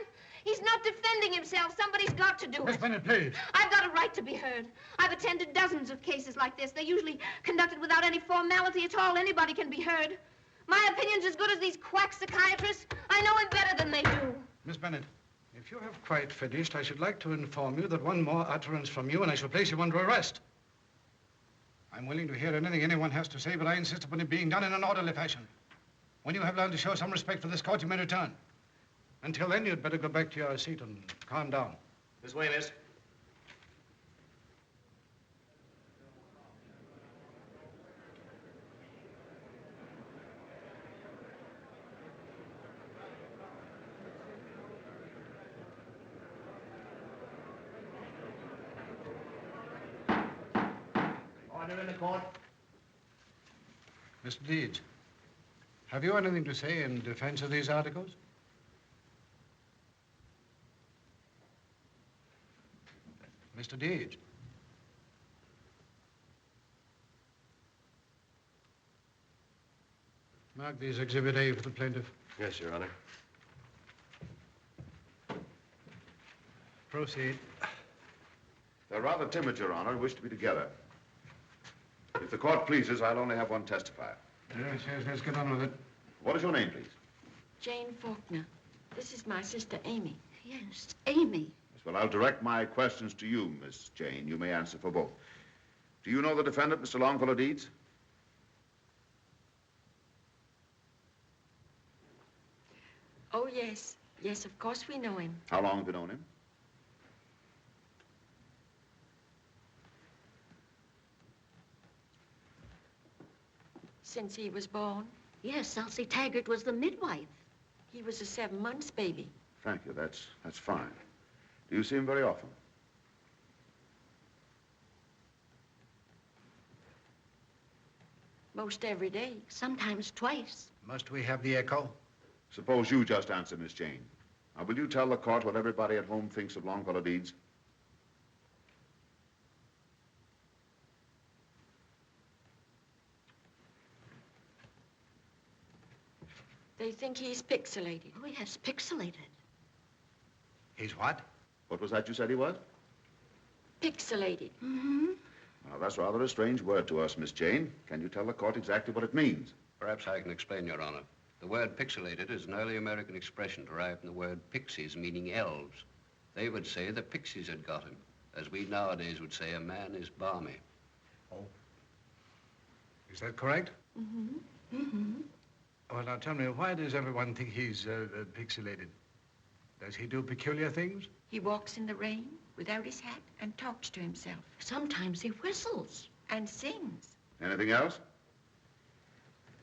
He's not defending himself. Somebody's got to do it. Miss Bennett, please. I've got a right to be heard. I've attended dozens of cases like this. They're usually conducted without any formality at all. Anybody can be heard. My opinion's as good as these quack psychiatrists. I know him better than they do. Miss Bennett, if you have quite finished, I should like to inform you that one more utterance from you and I shall place you under arrest. I'm willing to hear anything anyone has to say, but I insist upon it being done in an orderly fashion. When you have learned to show some respect for this court, you may return. Until then, you'd better go back to your seat and calm down. This way, miss. Order in the court. Mr. Deeds, have you anything to say in defense of these articles? Mr. Deeds. Mark these Exhibit A for the plaintiff. Yes, Your Honor. Proceed. They're rather timid, Your Honor, and wish to be together. If the court pleases, I'll only have one testifier. Yes, let's get on with it. What is your name, please? Jane Faulkner. This is my sister, Amy. Yes, Amy. Yes, well, I'll direct my questions to you, Miss Jane. You may answer for both. Do you know the defendant, Mr. Longfellow Deeds? Oh, yes. Yes, of course we know him. How long have you known him? Since he was born. Yes, Elsie Taggart was the midwife. He was a 7 months baby. Thank you. That's fine. Do you see him very often? Most every day. Sometimes twice. Must we have the echo? Suppose you just answer, Miss Jane. Now, will you tell the court what everybody at home thinks of Longfellow Deeds? They think he's pixelated. Oh, yes, pixelated. He's what? What was that you said he was? Pixelated. Mm-hmm. Now, that's rather a strange word to us, Miss Jane. Can you tell the court exactly what it means? Perhaps I can explain, Your Honor. The word pixelated is an early American expression derived from the word pixies, meaning elves. They would say the pixies had got him, as we nowadays would say a man is balmy. Oh. Is that correct? Mm-hmm. Mm-hmm. Well, now tell me, why does everyone think he's pixelated? Does he do peculiar things? He walks in the rain without his hat and talks to himself. Sometimes he whistles. And sings. Anything else?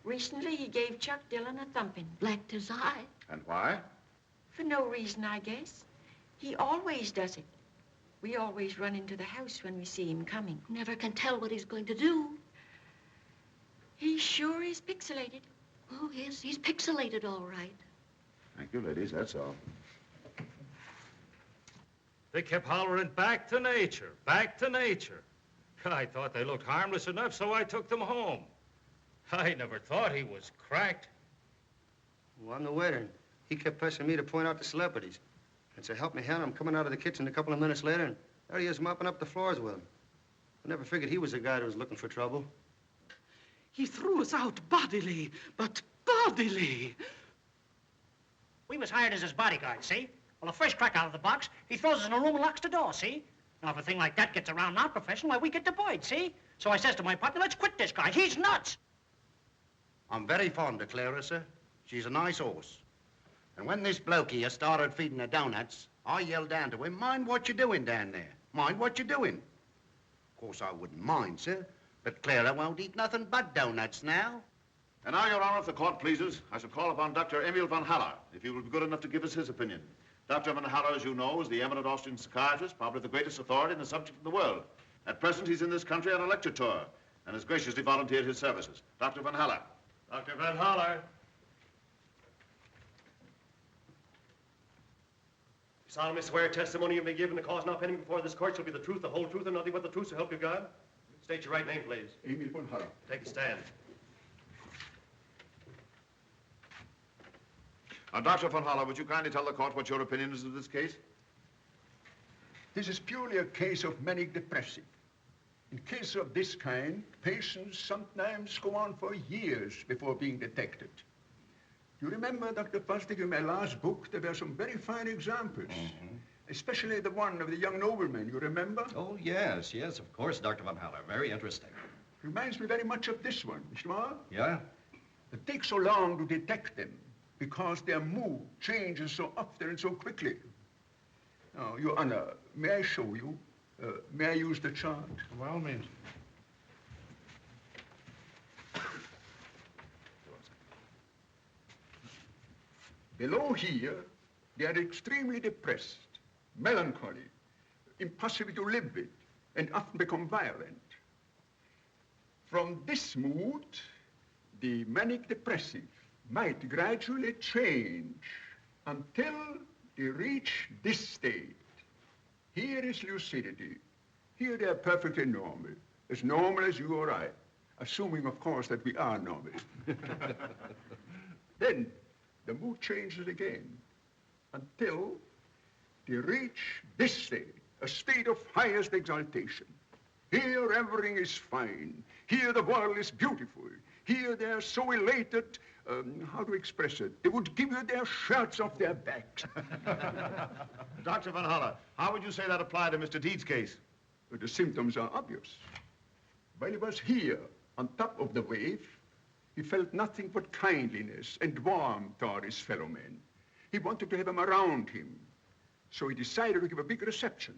Recently, he gave Chuck Dillon a thumping. Blacked his eye. And why? For no reason, I guess. He always does it. We always run into the house when we see him coming. Never can tell what he's going to do. He sure is pixelated. Oh, yes, he's pixelated, all right. Thank you, ladies, that's all. They kept hollering, back to nature, back to nature. I thought they looked harmless enough, so I took them home. I never thought he was cracked. Well, I'm the waiter. He kept pressing me to point out the celebrities. And so help me, hell, I'm coming out of the kitchen a couple of minutes later, and there he is mopping up the floors with him. I never figured he was the guy that was looking for trouble. He threw us out bodily, but bodily. We was hired as his bodyguard, see? Well, the first crack out of the box, he throws us in a room and locks the door, see? Now, if a thing like that gets around our profession, why, we get devoid, see? So I says to my partner, let's quit this guy. He's nuts. I'm very fond of Clara, sir. She's a nice horse. And when this bloke here started feeding her donuts, I yelled down to him, mind what you're doing down there. Mind what you're doing. Of course, I wouldn't mind, sir. But Clara won't eat nothing but donuts now. And now, Your Honor, if the court pleases, I shall call upon Dr. Emil von Haller, if he will be good enough to give us his opinion. Dr. von Haller, as you know, is the eminent Austrian psychiatrist, probably the greatest authority in the subject of the world. At present, he's in this country on a lecture tour and has graciously volunteered his services. Dr. von Haller. Dr. Van Haller. You solemnly swear testimony you may give in the cause now pending before this court shall be the truth, the whole truth, and nothing but the truth, so help you God? State your right name, please. Emil von Haller. Take a stand. Dr. von Haller, would you kindly tell the court what your opinion is of this case? This is purely a case of manic depressive. In cases of this kind, patients sometimes go on for years before being detected. You remember, Dr. Fosdick, in my last book, there were some very fine examples. Mm-hmm. Especially the one of the young nobleman, you remember? Oh, yes, of course, Dr. von Haller. Very interesting. Reminds me very much of this one, Mr. Moore. Yeah? It takes so long to detect them because their mood changes so often and so quickly. Now, Your Honor, may I show you? May I use the chart? By all means. Below here, they are extremely depressed, melancholy, impossible to live with, and often become violent. From this mood, the manic depressive might gradually change until they reach this state. Here is lucidity. Here they're perfectly normal as you or I. Assuming, of course, that we are normal. Then the mood changes again until they reach this state, a state of highest exaltation. Here everything is fine. Here the world is beautiful. Here they're so elated, how to express it? They would give you their shirts off their backs. Dr. Van Halle, how would you say that applied to Mr. Deeds' case? The symptoms are obvious. While he was here, on top of the wave, he felt nothing but kindliness and warmth toward his fellow men. He wanted to have them around him, so he decided to give a big reception.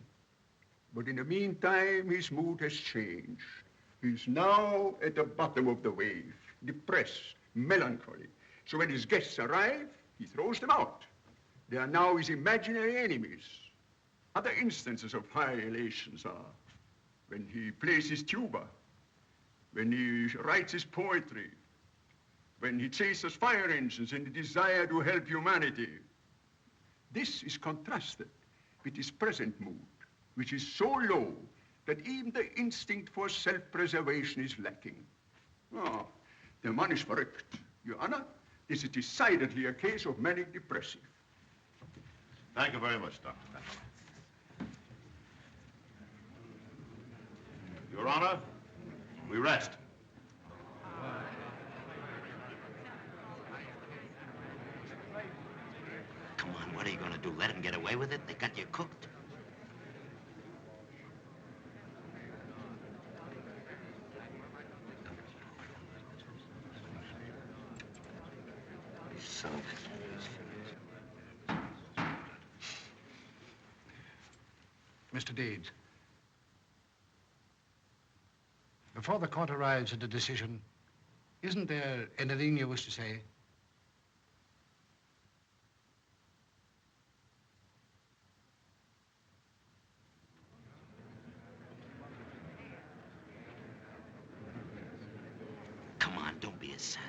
But in the meantime, his mood has changed. He's now at the bottom of the wave, depressed, melancholy. So when his guests arrive, he throws them out. They are now his imaginary enemies. Other instances of high elations are when he plays his tuba, when he writes his poetry, when he chases fire engines in the desire to help humanity. This is contrasted with his present mood, which is so low that even the instinct for self-preservation is lacking. Oh, der Mann ist verrückt. Your Honor, this is decidedly a case of manic depressive. Thank you very much, Doctor. Your Honor, we rest. Come on, what are you going to do? Let him get away with it? They got you cooked. So... Mr. Deeds, before the court arrives at a decision, isn't there anything you wish to say? Come on, don't be a sap.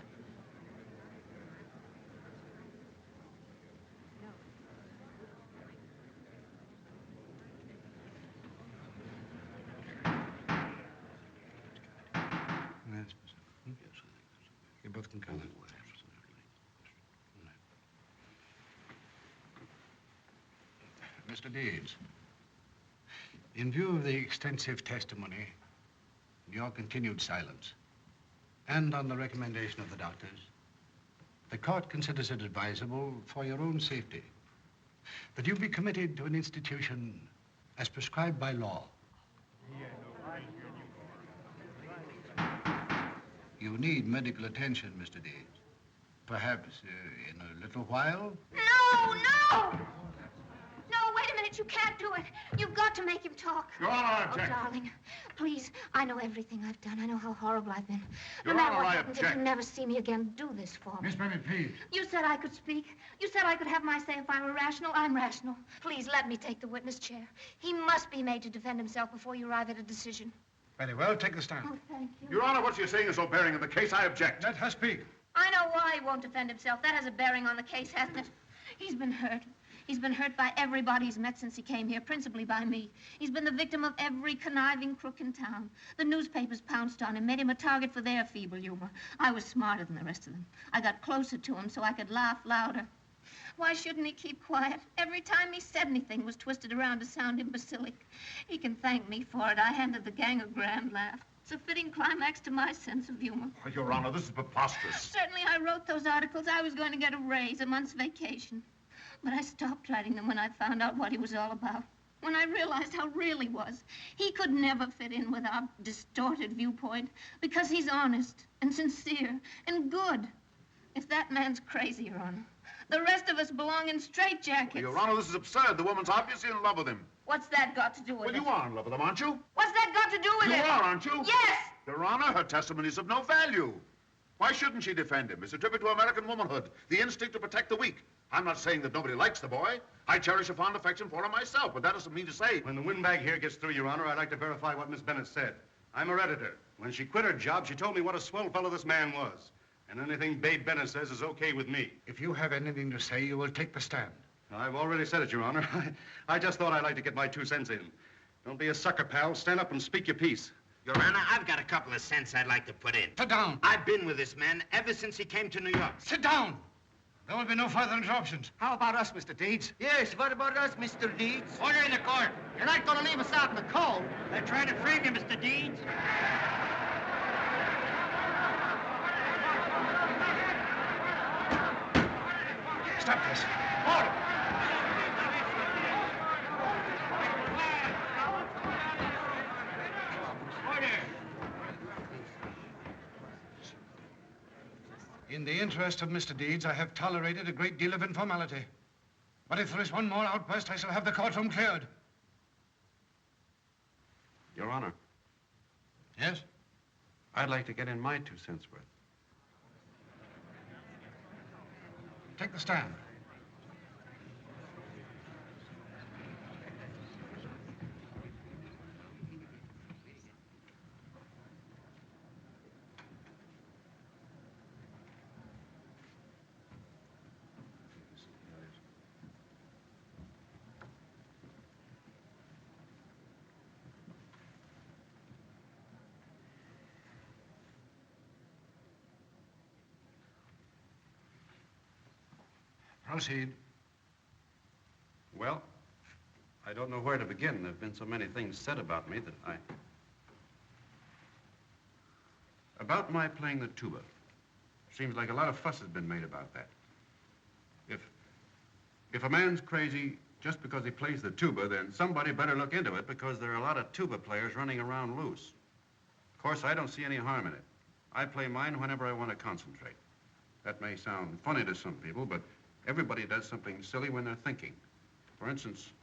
You both can come. Mr. Deeds, in view of the extensive testimony, your continued silence, and on the recommendation of the doctors, the court considers it advisable for your own safety that you be committed to an institution as prescribed by law. You need medical attention, Mr. Deeds. Perhaps in a little while? No, no! No, wait a minute. You can't do it. You've got to make him talk. Your Honor, I object. Oh, darling, please. I know everything I've done. I know how horrible I've been. Your No matter Honor, what I happens, if object. you never see me again, do this for me. Miss Bennett, please. You said I could speak. You said I could have my say if I were rational. I'm rational. Please, let me take the witness chair. He must be made to defend himself before you arrive at a decision. Very well, take the stand. Oh, thank you. Your Honor, what you're saying is no bearing in the case. I object. Let her speak. I know why he won't defend himself. That has a bearing on the case, hasn't it? He's been hurt. He's been hurt by everybody he's met since he came here, principally by me. He's been the victim of every conniving crook in town. The newspapers pounced on him, made him a target for their feeble humor. I was smarter than the rest of them. I got closer to him so I could laugh louder. Why shouldn't he keep quiet? Every time he said anything was twisted around to sound imbecilic. He can thank me for it. I handed the gang a grand laugh. It's a fitting climax to my sense of humor. Oh, Your Honor, this is preposterous. Certainly I wrote those articles. I was going to get a raise, a month's vacation. But I stopped writing them when I found out what he was all about. When I realized how real he was. He could never fit in with our distorted viewpoint because he's honest and sincere and good. If that man's crazy, Your Honor, the rest of us belong in straitjackets. Your Honor, this is absurd. The woman's obviously in love with him. What's that got to do with Well, it? you are in love with him, aren't you? What's that got to do with You it? are, aren't you? Yes! Your Honor, her testimony is of no value. Why shouldn't she defend him? It's a tribute to American womanhood, the instinct to protect the weak. I'm not saying that nobody likes the boy. I cherish a fond affection for him myself, but that doesn't mean to say... When the windbag here gets through, Your Honor, I'd like to verify what Miss Bennett said. I'm her editor. When she quit her job, she told me what a swell fellow this man was. And anything Babe Bennett says is okay with me. If you have anything to say, you will take the stand. I've already said it, Your Honor. I just thought I'd like to get my 2 cents in. Don't be a sucker, pal. Stand up and speak your piece. Your Honor, I've got a couple of cents I'd like to put in. Sit down. I've been with this man ever since he came to New York. Sit down. There will be no further interruptions. How about us, Mr. Deeds? Yes, what about us, Mr. Deeds? Order in the court. You're not going to leave us out in the cold. They're trying to frame you, Mr. Deeds. Stop this. Order. In the interest of Mr. Deeds, I have tolerated a great deal of informality. But if there is one more outburst, I shall have the courtroom cleared. Your Honor. Yes? I'd like to get in my 2 cents worth. Take the stand. Proceed. Well, I don't know where to begin. There have been so many things said about me that About my playing the tuba. Seems like a lot of fuss has been made about that. If a man's crazy just because he plays the tuba, then somebody better look into it because there are a lot of tuba players running around loose. Of course, I don't see any harm in it. I play mine whenever I want to concentrate. That may sound funny to some people, but everybody does something silly when they're thinking. For instance,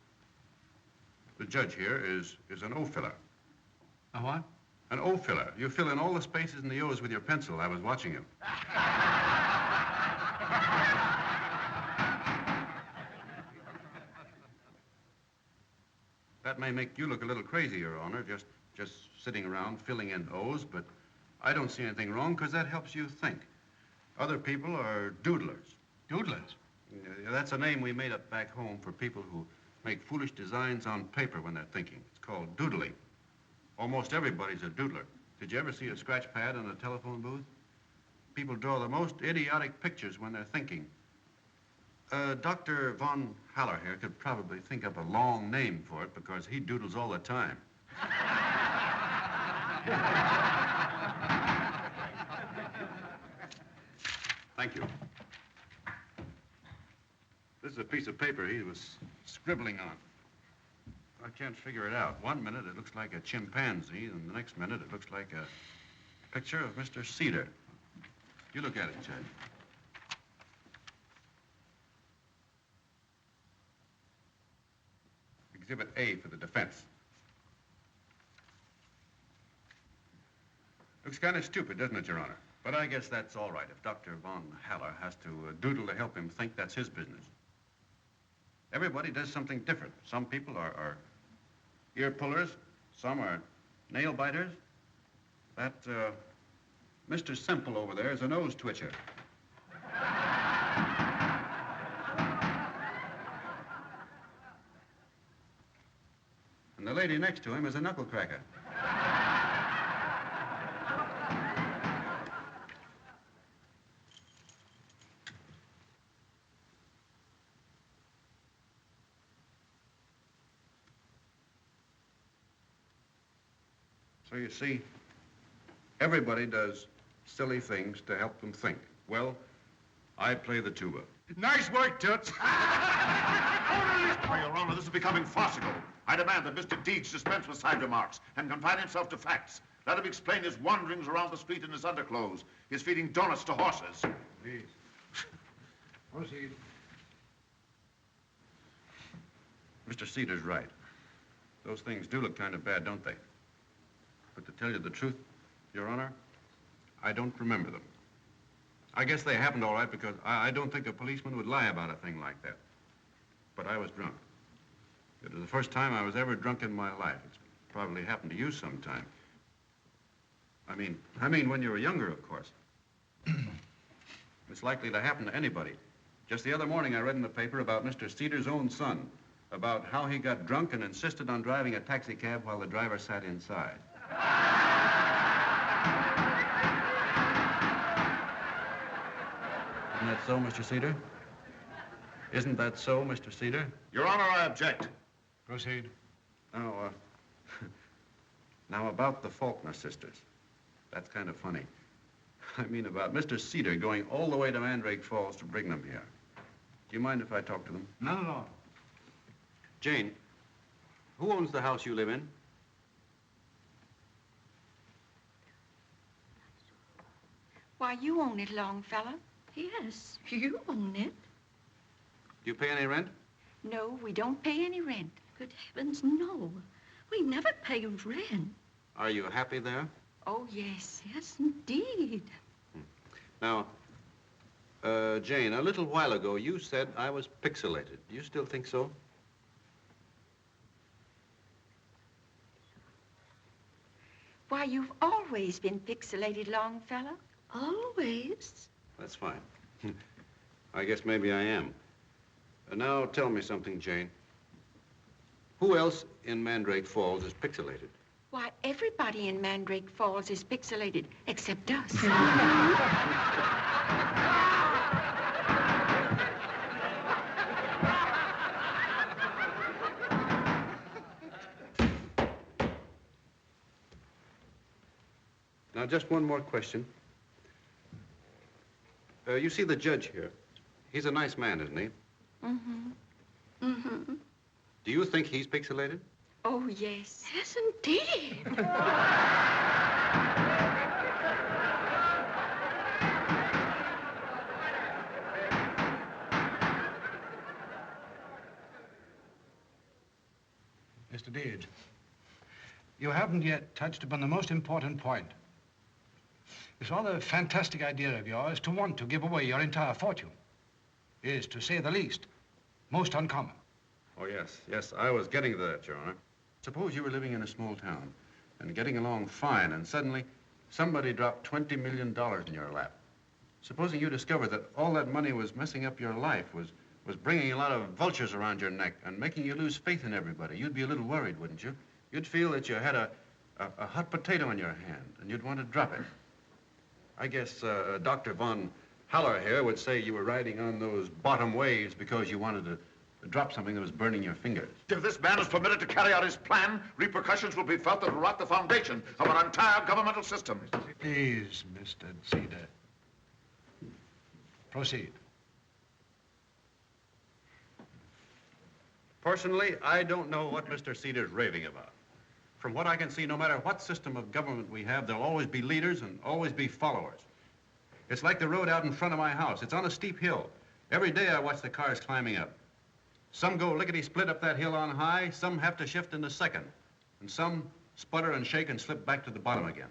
the judge here is an O filler. A what? An O filler. You fill in all the spaces in the O's with your pencil. I was watching him. That may make you look a little crazy, Your Honor, just sitting around filling in O's, but I don't see anything wrong because that helps you think. Other people are doodlers. Doodlers? That's a name we made up back home for people who make foolish designs on paper when they're thinking. It's called doodling. Almost everybody's a doodler. Did you ever see a scratch pad in a telephone booth? People draw the most idiotic pictures when they're thinking. Dr. Von Haller here could probably think up a long name for it because he doodles all the time. Thank you. This is a piece of paper he was scribbling on. I can't figure it out. One minute it looks like a chimpanzee, and the next minute it looks like a picture of Mr. Cedar. You look at it, Judge. Exhibit A for the defense. Looks kind of stupid, doesn't it, Your Honor? But I guess that's all right. If Dr. Von Haller has to doodle to help him think, that's his business. Everybody does something different. Some people are ear pullers. Some are nail biters. That, Mr. Semple over there is a nose twitcher. And the lady next to him is a knuckle cracker. So you see, everybody does silly things to help them think. Well, I play the tuba. Nice work, Toots. Your Honor, this is becoming farcical. I demand that Mr. Deeds dispense with side remarks and confine himself to facts. Let him explain his wanderings around the street in his underclothes, his feeding donuts to horses. Please. Proceed. Mr. Cedar's right. Those things do look kind of bad, don't they? But to tell you the truth, Your Honor, I don't remember them. I guess they happened all right because I don't think a policeman would lie about a thing like that. But I was drunk. It was the first time I was ever drunk in my life. It's probably happened to you sometime. I mean when you were younger, of course. It's likely to happen to anybody. Just the other morning, I read in the paper about Mr. Cedar's own son, about how he got drunk and insisted on driving a taxi cab while the driver sat inside. Isn't that so, Mr. Cedar? Isn't that so, Mr. Cedar? Your Honor, I object. Proceed. Now, now about the Faulkner sisters. That's kind of funny. I mean about Mr. Cedar going all the way to Mandrake Falls to bring them here. Do you mind if I talk to them? Not at all. Jane, who owns the house you live in? Why, you own it, Longfellow. Yes, you own it. Do you pay any rent? No, we don't pay any rent. Good heavens, no. We never pay rent. Are you happy there? Oh, yes. Yes, indeed. Now, Jane, a little while ago, you said I was pixelated. Do you still think so? Why, you've always been pixelated, Longfellow. Always? That's fine. I guess maybe I am. Now, tell me something, Jane. Who else in Mandrake Falls is pixelated? Why, everybody in Mandrake Falls is pixelated, except us. Now, just one more question. You see the judge here. He's a nice man, isn't he? Mm-hmm. Mm-hmm. Do you think he's pixelated? Oh, yes. Yes, indeed. Mr. Deeds, you haven't yet touched upon the most important point. This rather fantastic idea of yours to want to give away your entire fortune is, to say the least, most uncommon. Oh, yes. Yes, I was getting to that, Your Honor. Suppose you were living in a small town and getting along fine, and suddenly somebody dropped $20 million in your lap. Supposing you discovered that all that money was messing up your life, was bringing a lot of vultures around your neck and making you lose faith in everybody. You'd be a little worried, wouldn't you? You'd feel that you had a hot potato in your hand, and you'd want to drop it. I guess Dr. Von Haller here would say you were riding on those bottom waves because you wanted to drop something that was burning your fingers. If this man is permitted to carry out his plan, repercussions will be felt that will rock the foundation of our entire governmental system. Please, Mr. Cedar. Proceed. Personally, I don't know what Mr. Cedar's raving about. From what I can see, no matter what system of government we have, there'll always be leaders and always be followers. It's like the road out in front of my house. It's on a steep hill. Every day I watch the cars climbing up. Some go lickety-split up that hill on high, some have to shift in a second, and some sputter and shake and slip back to the bottom again.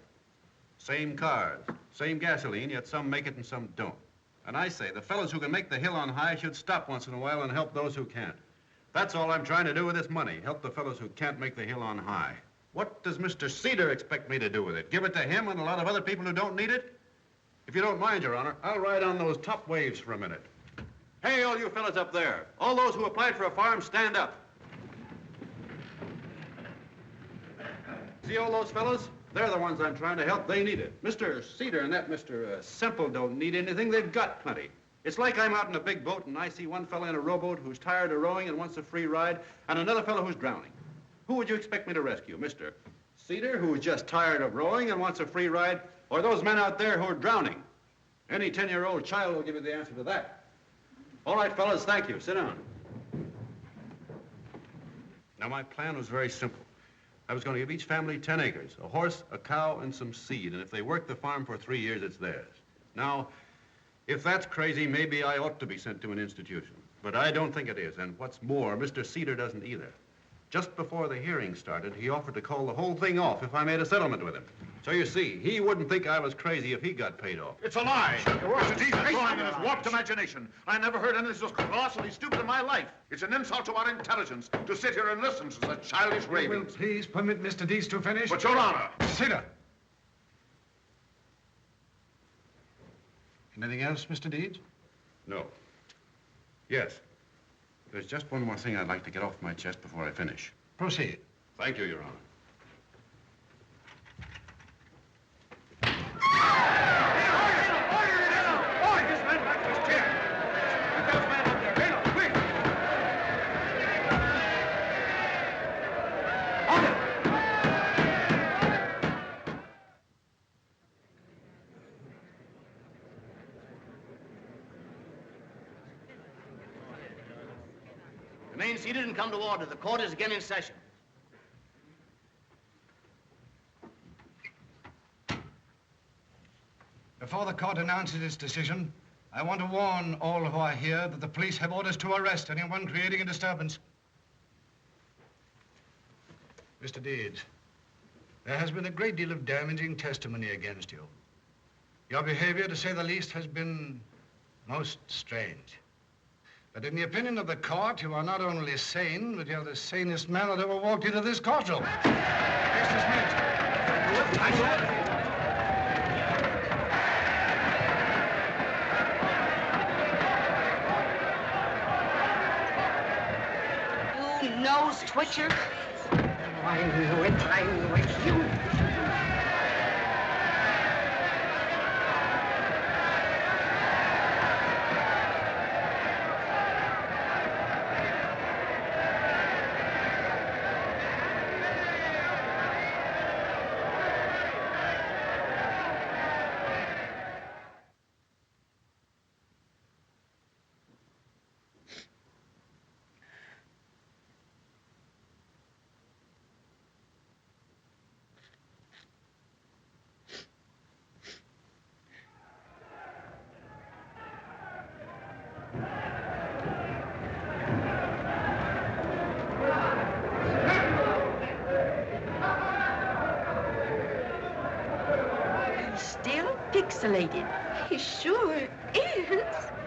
Same cars, same gasoline, yet some make it and some don't. And I say, the fellows who can make the hill on high should stop once in a while and help those who can't. That's all I'm trying to do with this money, help the fellows who can't make the hill on high. What does Mr. Cedar expect me to do with it? Give it to him and a lot of other people who don't need it? If you don't mind, Your Honor, I'll ride on those top waves for a minute. Hey, all you fellas up there. All those who applied for a farm, stand up. See all those fellas? They're the ones I'm trying to help. They need it. Mr. Cedar and that Mr. Semple don't need anything. They've got plenty. It's like I'm out in a big boat and I see one fella in a rowboat who's tired of rowing and wants a free ride, and another fellow who's drowning. Who would you expect me to rescue? Mr. Cedar, who's just tired of rowing and wants a free ride, or those men out there who are drowning? Any 10-year-old child will give you the answer to that. All right, fellas, thank you. Sit down. Now, my plan was very simple. I was going to give each family 10 acres, a horse, a cow, and some seed, and if they work the farm for 3 years, it's theirs. Now, if that's crazy, maybe I ought to be sent to an institution. But I don't think it is, and what's more, Mr. Cedar doesn't either. Just before the hearing started, he offered to call the whole thing off if I made a settlement with him. So you see, he wouldn't think I was crazy if he got paid off. It's a lie. Mr. Deeds is drawing in his warped imagination. I never heard anything so colossally stupid in my life. It's an insult to our intelligence to sit here and listen to such childish ravings. Will please permit Mr. Deeds to finish? But, Your Honor. Cedar. Anything else, Mr. Deeds? No. Yes. There's just one more thing I'd like to get off my chest before I finish. Proceed. Thank you, Your Honor. Remain seated and come to order. The court is again in session. Before the court announces its decision, I want to warn all who are here that the police have orders to arrest anyone creating a disturbance. Mr. Deeds, there has been a great deal of damaging testimony against you. Your behavior, to say the least, has been most strange. But in the opinion of the court, you are not only sane, but you're the sanest man that ever walked into this courtroom. Case dismissed. You nose twitcher. I knew it, you. Still pixelated. He sure is.